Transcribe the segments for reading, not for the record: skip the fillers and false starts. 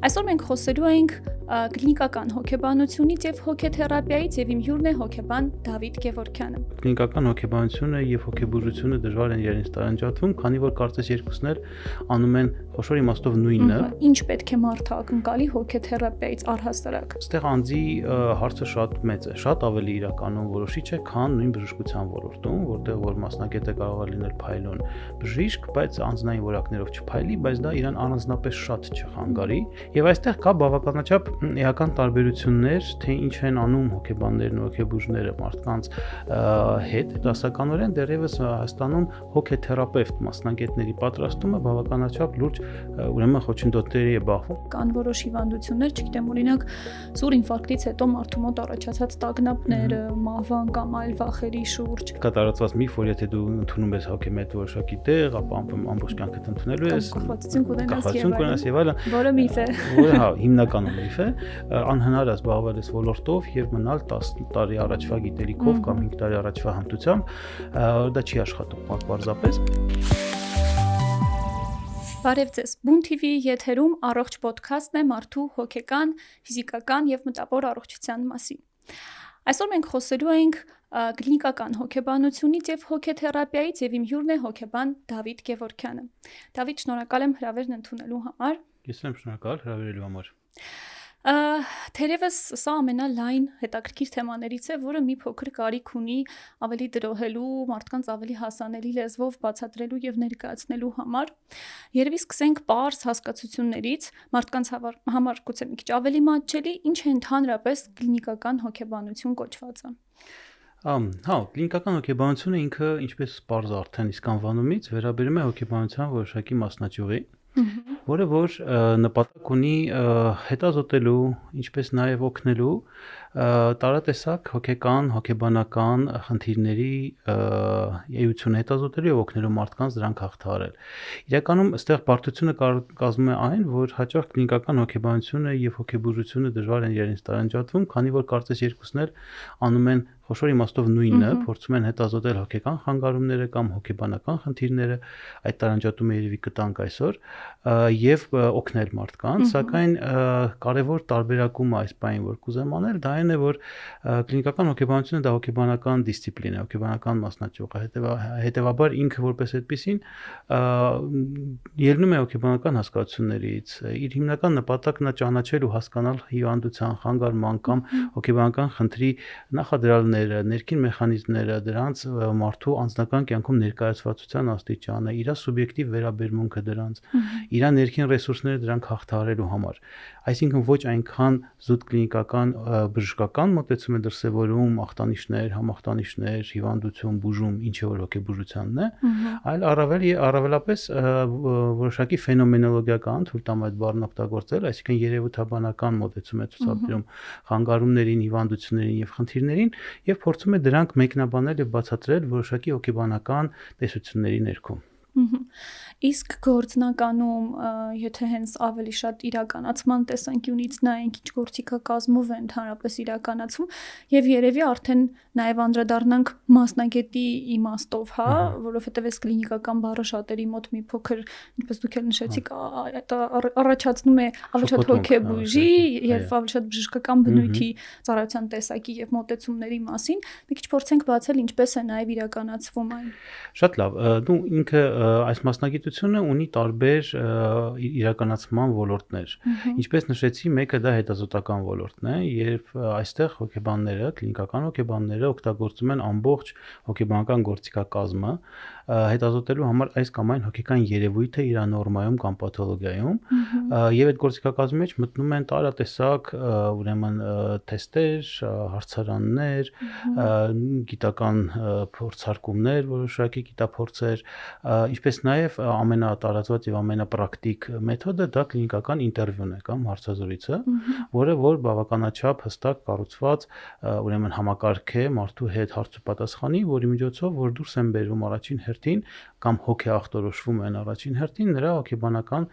Այսօր մենք խոսելու ենք կլինիկական հոգեբանությունից եւ հոգեթերապիայից եւ իմ հյուրն է հոգեբան Դավիթ Գևորգյանը։ Կլինիկական հոգեբանությունը եւ հոգեբուժությունը դժվար են իրենց տարանջատվում, քանի որ կարծես երկուսն էլ անում են խոշոր իմաստով նույնը։ Ինչ պետք է մարդը ակնկալի հոգեթերապիայից առհասարակ։ Այստեղ անձի հարցը շատ մեծ է, շատ ավելի իրականում որոշիչ է, քան նույն բժշկության ոլորտում, որտեղ որ մասնագետը կարող է լինել փայլուն բժիշկ, բայց անձնային որակներով չփայլի, բայց դա իրան առանձնապես շատ չխանգարի։ Եվ այստեղ կա բավականաչափ էական տարբերություններ, թե ինչ են անում հոգեբաններն ու հոգեբուժները մարդկանց հետ, դասականորեն դեռևս Հայաստանում հոգեթերապևտ մասնագետների պատրաստումը բավականաչափ լուրջ ուրեմն խոչընդոտների է բախվում։ Կան որոշ հիվանդություններ, չգիտեմ, օրինակ սուր ինֆարկտից հետո մարդու մոտ առաջացած տագնապները, մահվան կամ այլ վախերի շուրջ։ Կա տարածված միֆ, որ եթե դու ընդունում ես հոգեմետ որոշակի տեղ, ապա ամբողջ կյանքդ ընդունելու ես, կախվածություն կունենաս եւ այլն, որը միֆ է։ Որը հիմնականում միֆ է, անհնար է զբաղվել այս ոլորտով եւ մնալ 10 տարի առաջվա գիտելիքով կամ 5 տարի առաջվա հմտությամբ, դա չի աշխատում պարզապես։ Բարև ձեզ։ Բուն TV-ի եթերում առողջ ոդքասթն է մարդու հոգեկան, ֆիզիկական եւ մտավոր առողջության մասին։ Այսօր մենք խոսելու ենք կլինիկական հոգեբանությունից եւ հոգեթերապիայից եւ իմ հյուրն է հոգեբան Դավիթ Գևորգյանը։ Դավիթ, շնորհակալ եմ հրավերն ընդունելու համար։ Ես եմ շնորհակալ հրավերելու համար։ Թերևս սա ամենալայն հետաքրքիր թեմաներից է, որը մի փոքր կարիք ունի ավելի դրոհելու, մարդկանց ավելի հասանելի լեզվով բացատրելու եւ ներկայացնելու համար։ Երևի սկսենք պարզ հասկացություններից, մարդկանց համար գուցե մի քիչ ավելի մատչելի, ինչ է ընդհանրապես կլինիկական հոգեբանություն կոչվածը։ Կլինիկական հոգեբանությունը ինքը, ինչպես պարզ արդեն իսկ անվանումից, վերաբերում է հոգեբանության որոշակի մասնաճյուղի, որը որ նպատակ ունի հետազոտելու, ինչպես նաև օգնելու տարատեսակ հոգեկան, հոգեբանական խնդիրների էությունը հետազոտելու եւ օգնելու մարդկանց դրանք հաղթահարել։ Իրականում այստեղ բարդությունը կազմում է այն, որ հաճախ կլինիկական հոգեբանությունը եւ հոգեբուժությունը դժվար են իրենց տարանջատվում, քանի որ կարծես երկուսն էլ անում են խոշոր իմաստով նույնը, փորձում են հետազոտել հոգեկան խանգարումները կամ հոգեբանական խնդիրները, այդ տարանջատումը երևի կտանք այսօր, եւ օգնել մարդկանց, սակայն կարևոր տարբերակումը այս բանին, որ կուզեմ անել, դա այն է, որ կլինիկական հոգեբանությունը դա հոգեբանական դիսցիպլին է, հոգեբանական մասնաճյուղ է, հետեւաբար ինքը որպես այդպեսին ելնում է հոգեբանական հասկացություններից, իր հիմնական նպատակն է ճանաչել ու հասկանալ հիվանդության, խանգարման կամ հոգեբանական խնդրի նախադրյալները, ներքին մեխանիզմները, դրանց մարդու անձնական կյանքում ներկայացվածության աստիճանը, իր սուբյեկտիվ վերաբերմունքը դրանց, իր ներքին ռեսուրսները դրանք հաղթահարելու համար։ Այսինքն ոչ այնքան զուտ կլինիկական բժշկական մոտեցում է դրսևորում, ախտանիշներ, համախտանիշներ, հիվանդություն, բուժում, ինչը որ հոգեբուժությանն է, այլ առավելապես որոշակի ֆենոմենոլոգիական, թույլ տամ այդ բառն օգտագործել, այսինքն երևութաբանական մոտեցում է ցուցաբերում խանգարումներին, հիվանդություններին եւ խնդիրներին եւ փորձում է դրանք մեկնաբանել եւ բացատրել որոշակի հոգեբանական տեսությունների ներքո։ Իսկ գործնականում, եթե հենց ավելի շատ իրականացման տեսանկյունից նայենք, ինչ գործիքակազմով է ընդհանրապես իրականացում, եւ երևի արդեն նաեւ անդրադառնանք մասնագետի իմաստով, որովհետեւ այս կլինիկական բառը շատերի մոտ մի փոքր, ինչպես դուք էլ նշեցիք, առաջացնում է ավելի շատ հոգեբուժի եւ ավելի շատ բժշկական բնույթի ծառայության տեսակի եւ մոտեցումների մասին։ Մի քիչ փորձենք բացել ինչպես է նաեւ իրականացվում այն։ Շատ լավ, դու ինքը այս մասնագիտությունը ունի տարբեր իրականացման ոլորտներ։ Ինչպես նշեցի, մեկը դա հետազոտական ոլորտն է, երբ այստեղ հոգեբանները, կլինիկական հոգեբանները օգտագործում են ամբողջ հոգեբանական գործիքակազմը հետազոտելու համար այս կամ այն հոգեկան երևույթը իր նորմայում կամ պաթոլոգիայում, եւ այդ գործիքակազմի մեջ մտնում են տարատեսակ ուրեմն թեստեր, հարցարաններ, գիտական փորձարկումներ, որոշակի գիտափորձեր, ինչպես նաև ամենատարածված եւ ամենապրակտիկ մեթոդը դա կլինիկական ինտերվյուն է կամ հարցազրույցը, որը որ բավականաչափ հստակ կառուցված ուրեմն համակարգ է մարդու հետ հարց ու պատասխանի, որի միջոցով որ դուրս են բերվում առաջին հերթին կամ հոգեախտորոշվում են առաջին հերթին նրա հոգեբանական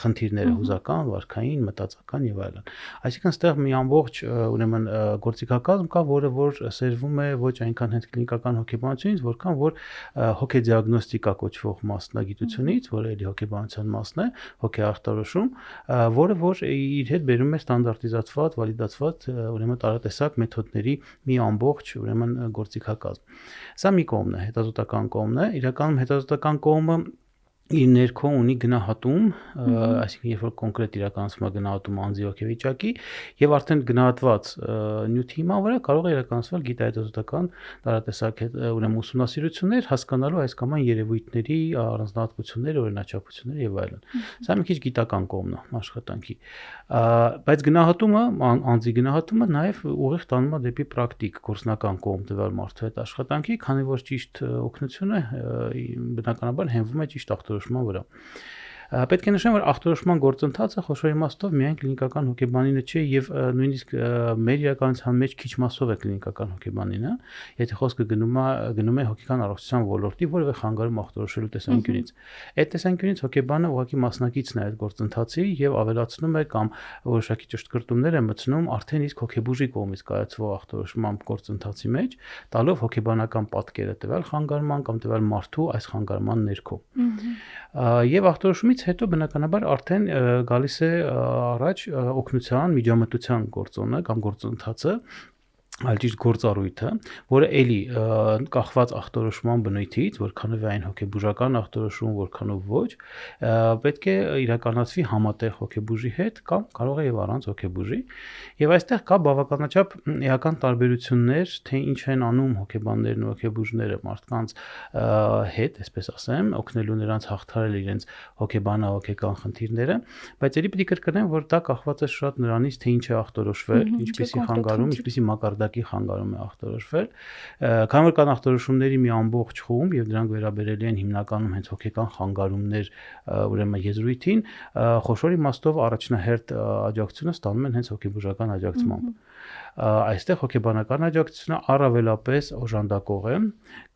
խնդիրները, հուզական, վարքային, մտածական եւ այլն։ Այսինքն այստեղ մի ամբողջ ուրեմն գործիքակազմ կա, որը որ սերվում է ոչ այնքան հենց կլինիկական հոգեբանությունից, որքան որ հոգեդիագնոստիկա կոչվող մասնագիտությունից, ախտորոշումից, որը էլի հոգեբանության մասն է, հոգեախտորոշում, որը որ իր հետ բերում է ստանդարտիզացված, վալիդացված, ուրեմն տարատեսակ մեթոդների մի ամբողջ, ուրեմն գործիքակազմ։ Սա մի կողմն է, հետազոտական կողմն է, իրականում հետազոտական կողմը իր ներքո ունի գնահատում, այսինքն երբ որ կոնկրետ իրականացվում է գնահատում անձի հոգեվիճակի եւ արդեն գնահատված նյութի հիման վրա կարող է իրականացվել գիտահետազոտական տարատեսակ ուրեմն ուսումնասիրություններ հասկանալու այս կամ այն երևույթների առանձնահատկությունները, օրինաչափությունները եւ այլն։ Սա մի քիչ գիտական կողմն է աշխատանքի։ Բայց գնահատումը, անձի գնահատումը նաեւ ուղիղ տանում է դեպի պրակտիկ, գործնական կողմ տվյալ մարդու հետ աշխատանքի, քանի որ ճիշտ օգնությունը բնականաբար հենվում է ճիշտ ախտորոշման վրա։ Պետք է նշեմ, որ ախտորոշման գործընթացը խոշոր իմաստով միայն կլինիկական հոգեբանինը չէ եւ նույնիսկ մեր իրականության մեջ քիչ մասով է կլինիկական հոգեբանինը, եթե խոսքը գնում է հոգեկան առողջության ոլորտի որևէ խանգարում ախտորոշելու տեսանկյունից։ Այդ տեսանկյունից հոգեբանը ուղղակի մասնակիցն է այդ գործընթացի եւ ավելացնում է կամ որոշակի ճշտկրտումներ է մտցնում արդեն իսկ հոգեբուժի կողմից կայացվող ախտորոշման գործընթացի մեջ, տալով հոգեբանական պատկերը տվյալ խանգարման կամ տվյալ մարդու այս խանգարման ներքո։ Եվ ախտորոշումից հետո բնականաբար արդեն գալիս է առաջ օգնության, միջամտության գործոնը կամ գործընթացը, այլ ճիշտ գործառույթը, որը էլի կախված ախտորոշման բնույթից, որքանով է այն հոգեբուժական ախտորոշում, որքանով ոչ, պետք է իրականացվի համատեղ հոգեբուժի հետ կամ կարող է եւ առանց հոգեբուժի։ Եվ այստեղ կա բավականաչափ էական տարբերություններ, թե ինչ են անում հոգեբաններն ու հոգեբուժները մարդկանց հետ, այսպես ասեմ, օգնելու նրանց հաղթահարել իրենց հոգեբանահոգեկան խնդիրները, բայց ելի պիտի կրկնեմ, որ դա կախված է շատ նրանից, թե ինչ է ախտորոշվել, ինչպիսի խանգարում, ինչպիսի մակարդակի խանգարում է ախտորոշվել, քանի որ կան ախտորոշումների մի ամբողջ խումբ եւ դրանք վերաբերելի են հիմնականում հենց հոգեկան խանգարումներ, ուրեմն եզրույթին, խոշոր իմաստով առաջնահերթ աջակցությունը ստանում են հենց հոգեբուժական աջակցմամբ։ Այստեղ հոգեբանական աջակցությունը առավելապես օժանդակող է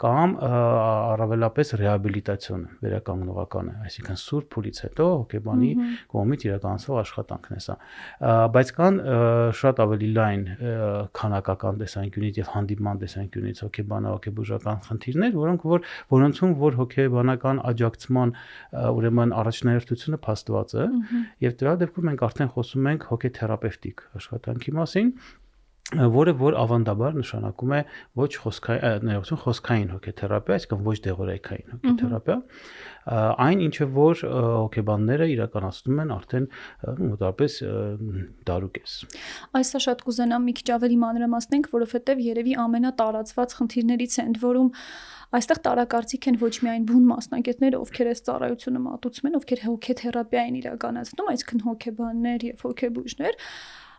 կամ առավելապես ռեաբիլիտացիոն է, վերականգնողական է, այսինքն սուրբ փուլից հետո հոգեբանի կողմից իրականացվող աշխատանքն է սա։ Բայց կան շատ ավելի լայն քանակական տեսանկյունից եւ հանդիպման տեսանկյունից հոգեբանահոգեբուժական խնդիրներ, որոնցում որ հոգեբանական աջակցման ուրեմն առաջնահերթությունը փաստված է եւ դրա դեպքում մենք արդեն խոսում ենք հոգեթերապևտիկ աշխատանքի մասին, որը որ ավանդաբար նշանակում է ոչ խոսքային հոգեթերապիա, այսինքն ոչ դեղորայքային հոգեթերապիա, այն ինչը որ հոգեբանները իրականացնում են արդեն մոտավորապես դարուկես։ Այսա շատ կուզենամ մի քիչ ավելի մանրամասնենք, որովհետև երևի ամենատարածված խնդիրներից է, ընդ որում այստեղ տարակարծիք են ոչ միայն բուն մասնագետները, ովքեր այս ծառայությունը մատուցում են, ովքեր հոգեթերապիա են իրականացնում, այսինքն հոգեբաններ եւ հոգեբույժներ,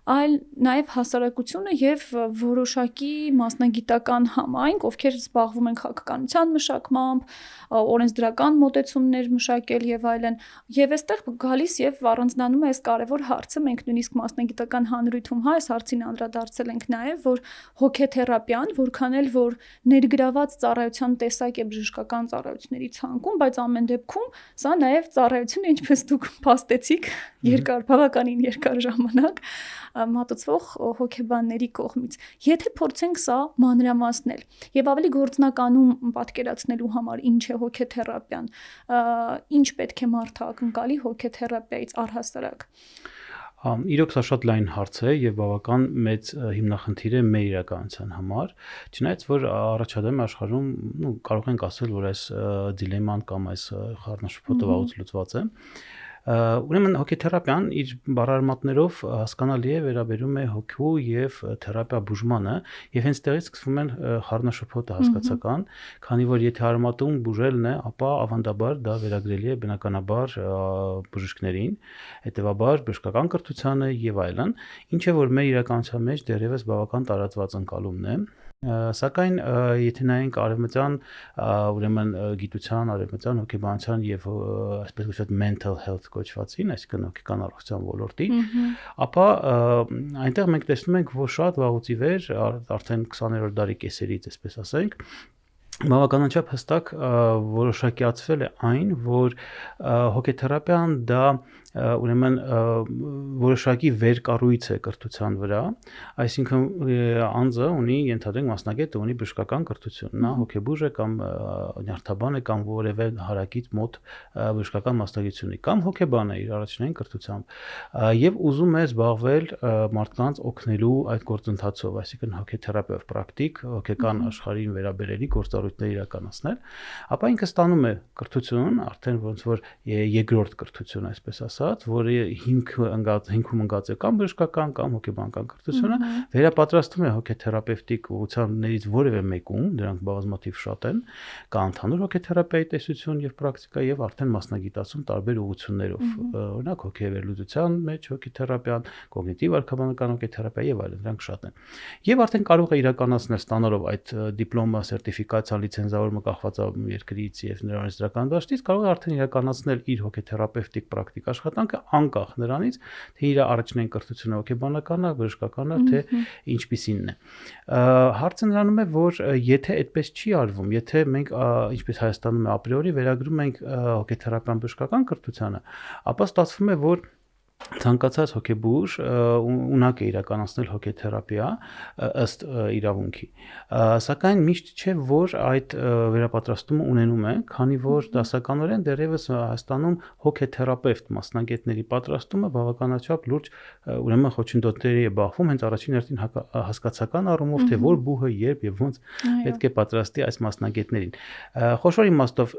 այլ նաև հասարակությունը եւ որոշակի մասնագիտական համայնք, ովքեր զբաղվում են քաղաքականության մշակմամբ, օրենսդրական մոտեցումներ մշակել եւ այլն։ Եվ այստեղ գալիս եւ առանձնանում է այս կարևոր հարցը, մենք նույնիսկ մասնագիտական հանրույթում այս հարցին անդրադարձել ենք նաև, որ հոգեթերապիան, որքան էլ որ ներգրաված ծառայության տեսակ է բժշկական ծառայությունների ցանկում, բայց ամեն դեպքում սա նաև ծառայություն է, ինչպես դուք փաստեցիք, բավականին երկար ժամանակ մատուցվող հոգեբանների կողմից։ Եթե փորձենք սա մանրամասնել եւ ավելի գործնականում պատկերացնելու համար ինչ է հոգեթերապիան, ինչ պետք է մարդը ակնկալի հոգեթերապիայից առհասարակ։ Իրոք սա շատ լայն հարց է եւ բավական մեծ հիմնախնդիր է մեր իրականության համար, չնայած որ առաջադեմ աշխարհում, կարող ենք ասել, որ այս դիլեման կամ այս խառնաշփոթը վաղուց լուծված է։ Ուրեմն հոգեթերապիան իր բառարմատներով հասկանալի է վերաբերում է հոգու եւ թերապիա բուժմանը եւ հենց տեղից սկսվում են խառնաշփոթը հասկացական, քանի որ եթե արմատում բուժելն է, ապա ավանդաբար դա վերագրելի է բնականաբար բժիշկներին, հետեւաբար բժշկական կրթությանը եւ այլն, ինչը որ մեր իրականության մեջ դեռևս բավական տարածված ընկալումն է։ Սակայն եթե նայենք արևմտյան ուրեմն գիտության, արևմտյան հոգեբանության եւ այսպես կոչված mental health կոչվածին, այսինքն հոգեկան առողջության ոլորտին, ապա այնտեղ մենք տեսնում ենք, որ շատ վաղուց ի վեր, արդեն 20-րդ դարի կեսերից, այսպես ասենք, բավականաչափ հստակ որոշակիացվել է այն, որ հոգեթերապիան դա ուրեմն որոշակի վերկառույց է կրթության վրա, այսինքն անձը ունի ենթադրենք մասնագետը ունի բժշկական կրթություն, նա հոգեբուժ է կամ նյարդաբան է կամ որևէ հարակից մոտ բժշկական մասնագիտություն ունի կամ հոգեբան է իր առաջնային կրթությամբ եւ ուզում է զբաղվել մարդկանց օգնելու այդ գործընթացով, այսինքն հոգեթերապևտ պրակտիկ, հոգեկան աշխարհին վերաբերելի գործառույթներ իրականացնել, ապա ինքը ստանում է կրթություն, արդեն ոնց որ երկրորդ կրթություն, այսպես ասած, որի հիմքում ընկած է կամ բժշկական կամ հոգեբանական կրթությունը, վերապատրաստվում է հոգեթերապևտիկ ուղղություններից որևէ մեկում, դրանք բազմաթիվ շատ են, կա ընդհանուր հոգեթերապիայի տեսություն եւ պրակտիկա եւ արդեն մասնագիտացում տարբեր ուղղություններով, օրինակ հոգեվերլուծության մեջ հոգեթերապիան, կոգնիտիվ արքայաբանական հոգեթերապիա եւ այլն, դրանք շատ են։ Եվ արդեն կարող է իրականացնել ստանալով այդ դիպլոմա, սերտիֆիկացիա, լիցենզավորումը կախված է երկրից եւ նրանից դրական դաշտից, կարող է արդեն իրականացնել իր հոգեթերապևտիկ պրակտիկ աշխատանքը անկախ նրանից, թե իր առաջնային կրթությունը հոգեբանական է, բժշկական է, թե ինչպիսինն է։ Հարցը նրանում է, որ եթե այդպես չի արվում, եթե մենք ինչպես Հայաստանում է ապրիորի վերագրում ենք հոգեթերապիան բժշկական կրթությանը, ապա ստացվում է, որ ցանկացած հոգեբուժ ունակ է իրականացնել հոգեթերապիա ըստ իրավունքի, սակայն միշտ չէ, որ այդ վերապատրաստումը ունենում է, քանի որ դասականորեն դեռևս Հայաստանում հոգեթերապևտ մասնագետների պատրաստումը բավականաչափ լուրջ ուրեմն խոչընդոտների է բախվում հենց առաջին հերթին հասկացական առումով, թե որ բուհը երբ եւ ոնց պետք է պատրաստի այս մասնագետներին։ Խոշոր իմաստով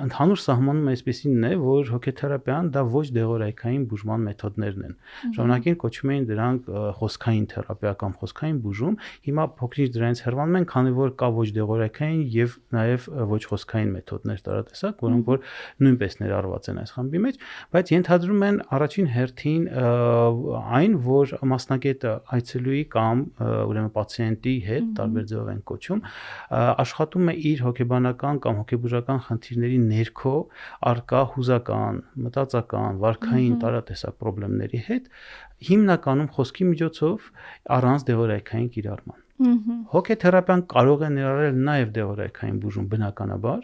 ընդհանուր սահմանում այսպեսինն է, որ հոգեթերապիան դա ոչ դեղորայքային բուժման մեթոդներն են։ Ժամանակին կոչվում էին դրանք խոսքային թերապիա կամ խոսքային բուժում, հիմա փոքրինչ դրանից հեռանում են, քանի որ կա ոչ դեղորայքային եւ նաեւ ոչ խոսքային մեթոդներ տարատեսակ, որոնք որ նույնպես ներառված են այս խմբի մեջ, բայց ենթադրում են առաջին հերթին այն, որ մասնագետը այցելուի կամ ուրեմն պացիենտի հետ տարբեր ձևով են կոչում, աշխատում է իր հոգեբանական կամ հոգեբուժական խնդիրների ներքո արկա հուզական, մտածական, վարքային տարատեսակ խնդիրների հետ, հիմնականում խոսքի միջոցով առանց դեղորայքային կիրառման։ Հոգեթերապիան կարող է ներառել նաև դեղորայքային բուժում բնականաբար,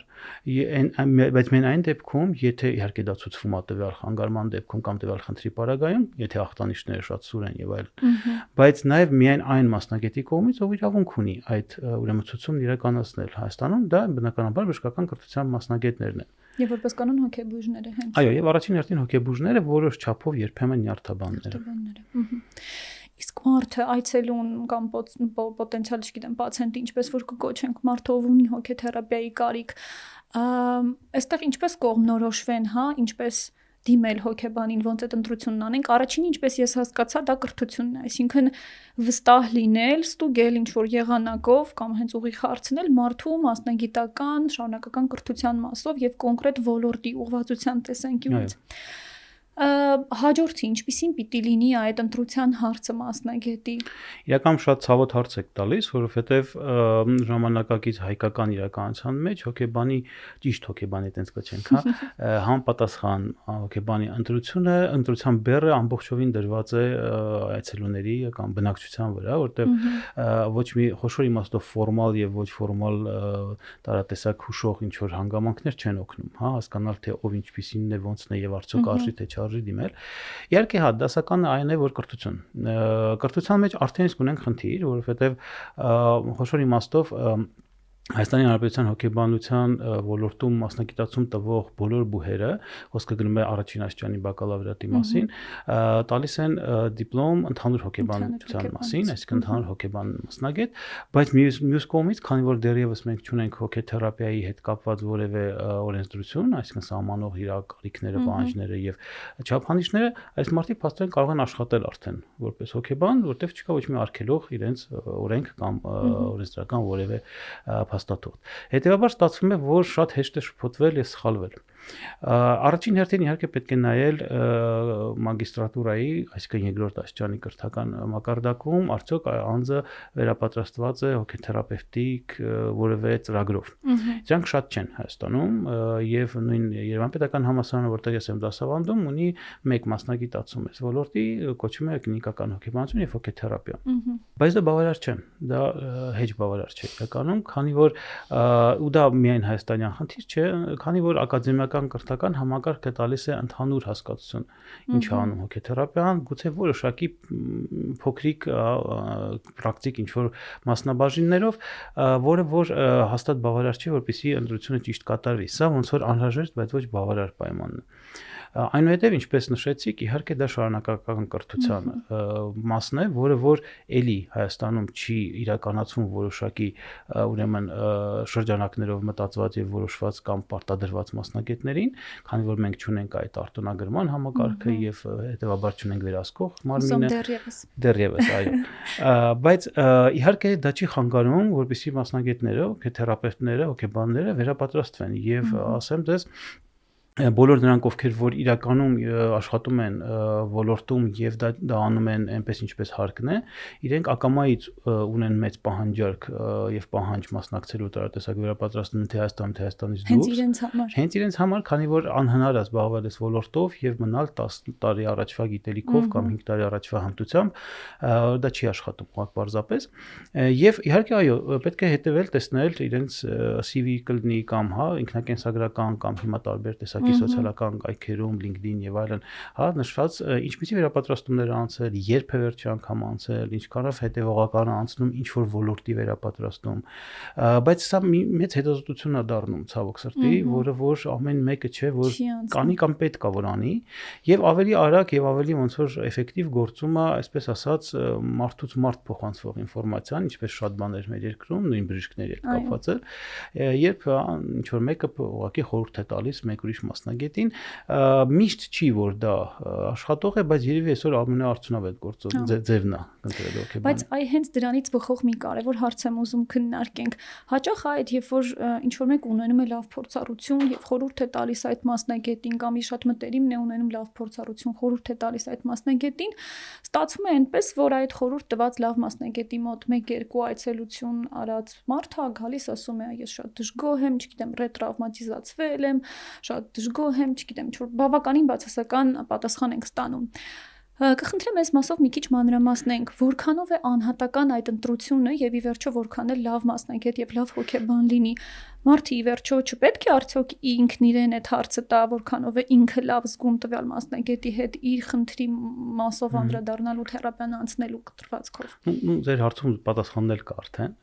բայց միայն այն դեպքում, եթե իհարկե դա ցուցվում է տվյալ խանգարման դեպքում կամ տվյալ խնդրի պարագայում, եթե ախտանիշները շատ սուր են եւ այլն, բայց նաև միայն այն մասնագետի կողմից, ով իրավունք ունի այդ ուրեմն ցուցումն իրականացնել Հայաստանում, դա բնականաբար բժշկական կրթության մասնագետներն են։ Եվ որպես կանոն հոգեբուժները հենց։ Այո, եւ առաջին հերթին հոգեբուժները, որոշ չափով երբեմն նյարդաբանները։ Իսկ մարդը այցելուն կամ պոտենցիալ, չգիտեմ, պացիենտը, ինչպես որ կկոչենք, մարդը ով ունի հոգեթերապիայի կարիք, այստեղ ինչպես կողմնորոշվեն, հա, ինչպես դիմել հոգեբանին, ոնց այդ ընտրությունն անենք, առաջին ինչպես ես հասկացա, դա կրթությունն է, այսինքն վստահ լինել, ստուգել ինչ որ եղանակով կամ հենց ուղիղ հարցնել մարդու մասնագիտական, շարունակական կրթության մասով եւ կոնկրետ ոլորտի ուղղվածության տեսանկյունից։ Հաջորդը ինչպիսին պիտի լինի այդ ընտրության հարցը մասնագետի։ Իրականում շատ ցավոտ հարց եք տալիս, որովհետև ժամանակակից հայկական իրականության մեջ հոգեբանի, ճիշտ հոգեբանի այտենց կոչենք, հա, համապատասխան հոգեբանի ընտրության բեռը ամբողջովին դրված է այցելուների կամ բնակչության վրա, որտեղ ոչ մի խոշոր իմաստով ֆորմալ եւ ոչ ֆորմալ տարատեսակ հուշող ինչ որ հանգամանքներ չեն օգնում, հա, հասկանալ թե ով ինչպիսինն է, ոնցն է եւ արդյոք արժի թե արժի դիմել։ Իհարկե հա դասականը այն է, որ կրթության մեջ արդեն իսկ ունենք խնդիր, որովհետև խոշոր իմաստով Հայաստանի Հանրապետության հոգեբանության ոլորտում մասնագիտացում տվող բոլոր բուհերը, խոսքը գնում է առաջին աստիճանի բակալավրիատի մասին, տալիս են դիպլոմ ընդհանուր հոգեբանության մասին, այսինքն ընդհանուր հոգեբան մասնագետ, բայց մյուս կողմից, քանի որ դեռևս մենք չունենք հոգեթերապիայի հետ կապված որևէ օրենսդրություն, այսինքն սահմանող իր կարիքները, պահանջները եւ չափանիշները, այս մարդիկ փաստորեն կարող են աշխատել արդեն որպես հոգեբան, որտեղ չկա ոչ մի արգելող իրենց օրենք կամ օրենսդրական որևէ հաստատող։ Հետևաբար ստացվում է, որ շատ հեշտ է շփոթվել եւ սխալվել։ Առաջին հերթին իհարկե պետք է նայել մագիստրատուրայի, այսինքն երկրորդ աստիճանի կրթական մակարդակում, արդյոք անձը վերապատրաստված է հոգեթերապևտիկ որևէ ծրագրով։ Դրանք շատ չեն Հայաստանում եւ նույն Երևան պետական համալսարանը, որտեղ ես եմ դասավանդում, ունի մեկ մասնագիտացում այս ոլորտի, կոչվում է կլինիկական հոգեբանություն եւ հոգեթերապիա։ Բայց դա բավարար չէ, դա հեչ բավարար չէ իրականում, քանի որ ու դա միայն հայաստանյան խնդիր չէ, քանի որ ակադեմիական իրական կրթական համակարգը տալիս է ընդհանուր հասկացություն ինչ է անում հոգեթերապիան, գուցե որոշակի փոքրիկ պրակտիկ ինչ որ մասնաբաժիններով, որը որ հաստատ բավարար չի, որպեսզի ընտրությունը ճիշտ կատարվի։ Սա ոնց որ անհրաժեշտ, բայց ոչ բավարար պայմանն է։ Այնուհետև, ինչպես նշեցիք, իհարկե դա շարունակական կրթության մասն է, որը որ էլի Հայաստանում չի իրականացվում որոշակի ուրեմն շրջանակներով մտածված եւ որոշված կամ պարտադրված մասնագետներին, քանի որ մենք չունենք այդ արտոնագրման համակարգը եւ հետեւաբար չունենք վերահսկող մարմինը դեռևս, այո։ Բայց իհարկե դա չի խանգարում, որպեսզի մասնագետները, հոգեթերապևտները, հոգեբանները վերապատրաստվեն եւ ասեմ դες բոլոր նրանք, ովքեր որ իրականում աշխատում են ոլորտում եւ դա անում են այնպես ինչպես հարկն է, իրենք ակամայից ունեն մեծ պահանջարկ եւ պահանջ մասնակցելու տարատեսակ վերապատրաստումին թե Հայաստանում, թե Հայաստանից դուրս։ Հենց իրենց համար, քանի որ անհնար է զբաղվել այս ոլորտով եւ մնալ 10 տարի առաջվա գիտելիքով կամ 5 տարի առաջվա հմտությամբ, դա չի աշխատում պարզապես։ Եվ իհարկե այո, պետք է հետեւել, տեսնել իրենց CV կլինի կամ ինքնակենսագրական կամ հիմա տարբեր տեսակ սոցիալական կայքերում, LinkedIn եւ այլն, նշված ինչպիսի վերապատրաստումներ անցել, երբ է վերջի անգամ անցել, ինչքանով հետեւողական անցնում ինչ որ ոլորտի վերապատրաստում, բայց սա մի մեծ հետազոտություն է դառնում ցավոք սրտի, որը որ ամեն մեկը չէ, որ կանի կամ պետք է որ անի, եւ ավելի արագ եւ ավելի ոնց որ էֆեկտիվ գործում է, այսպես ասած, մարդուց մարդ փոխանցվող ինֆորմացիան, ինչպես շատ բաներ մեր երկրում, նույն բժիշկների հետ կապված է, երբ ինչ որ մեկը ուղղակի խորհուրդ է տալիս մեկ ուրիշ մասնագետին, միշտ չի որ դա աշխատող է, բայց երևի այսօր ամենաարդյունավետ ձևն է ընտրել հոգեբանը։ Բայց այ հենց դրանից բխող մի կարևոր հարց եմ ուզում քննարկենք։ Հաճախ այդ երբ որ ինչ որ մեկ ունենում է լավ փորձառություն եւ խորհուրդ է տալիս այդ մասնագետին կամ իր շատ մտերիմն է ունենում լավ փորձառություն, խորհուրդ է տալիս այդ մասնագետին, ստացվում է այնպես, որ այդ խորհուրդ տված լավ մասնագետի մոտ 1-2 այցելություն արած մարդը գալիս ասում է, ես շատ դժգոհ եմ, չգիտեմ, ռետրավմատիզացվել եմ, շատ դժգոհ եմ, չգիտեմ, ինչ որ բավականին բացասական պատասխան ենք ստանում։ Կխնդրեմ այս մասով մի քիչ մանրամասնենք, որքանով է անհատական այդ ընտրությունը եւ ի վերջո որքան է լավ մասնագետ եւ լավ հոգեբան լինի։ Մարդը ի վերջո չպետք է արդյոք ինքն իրեն այդ հարցը տա, որքանով է ինքը լավ զգում տվյալ մասնագետի հետ իր խնդրի մասով անդրադառնալու թերապիան անցնելու կտրվածքով։ Ձեր հարցում պատասխանն էլ կա արդեն։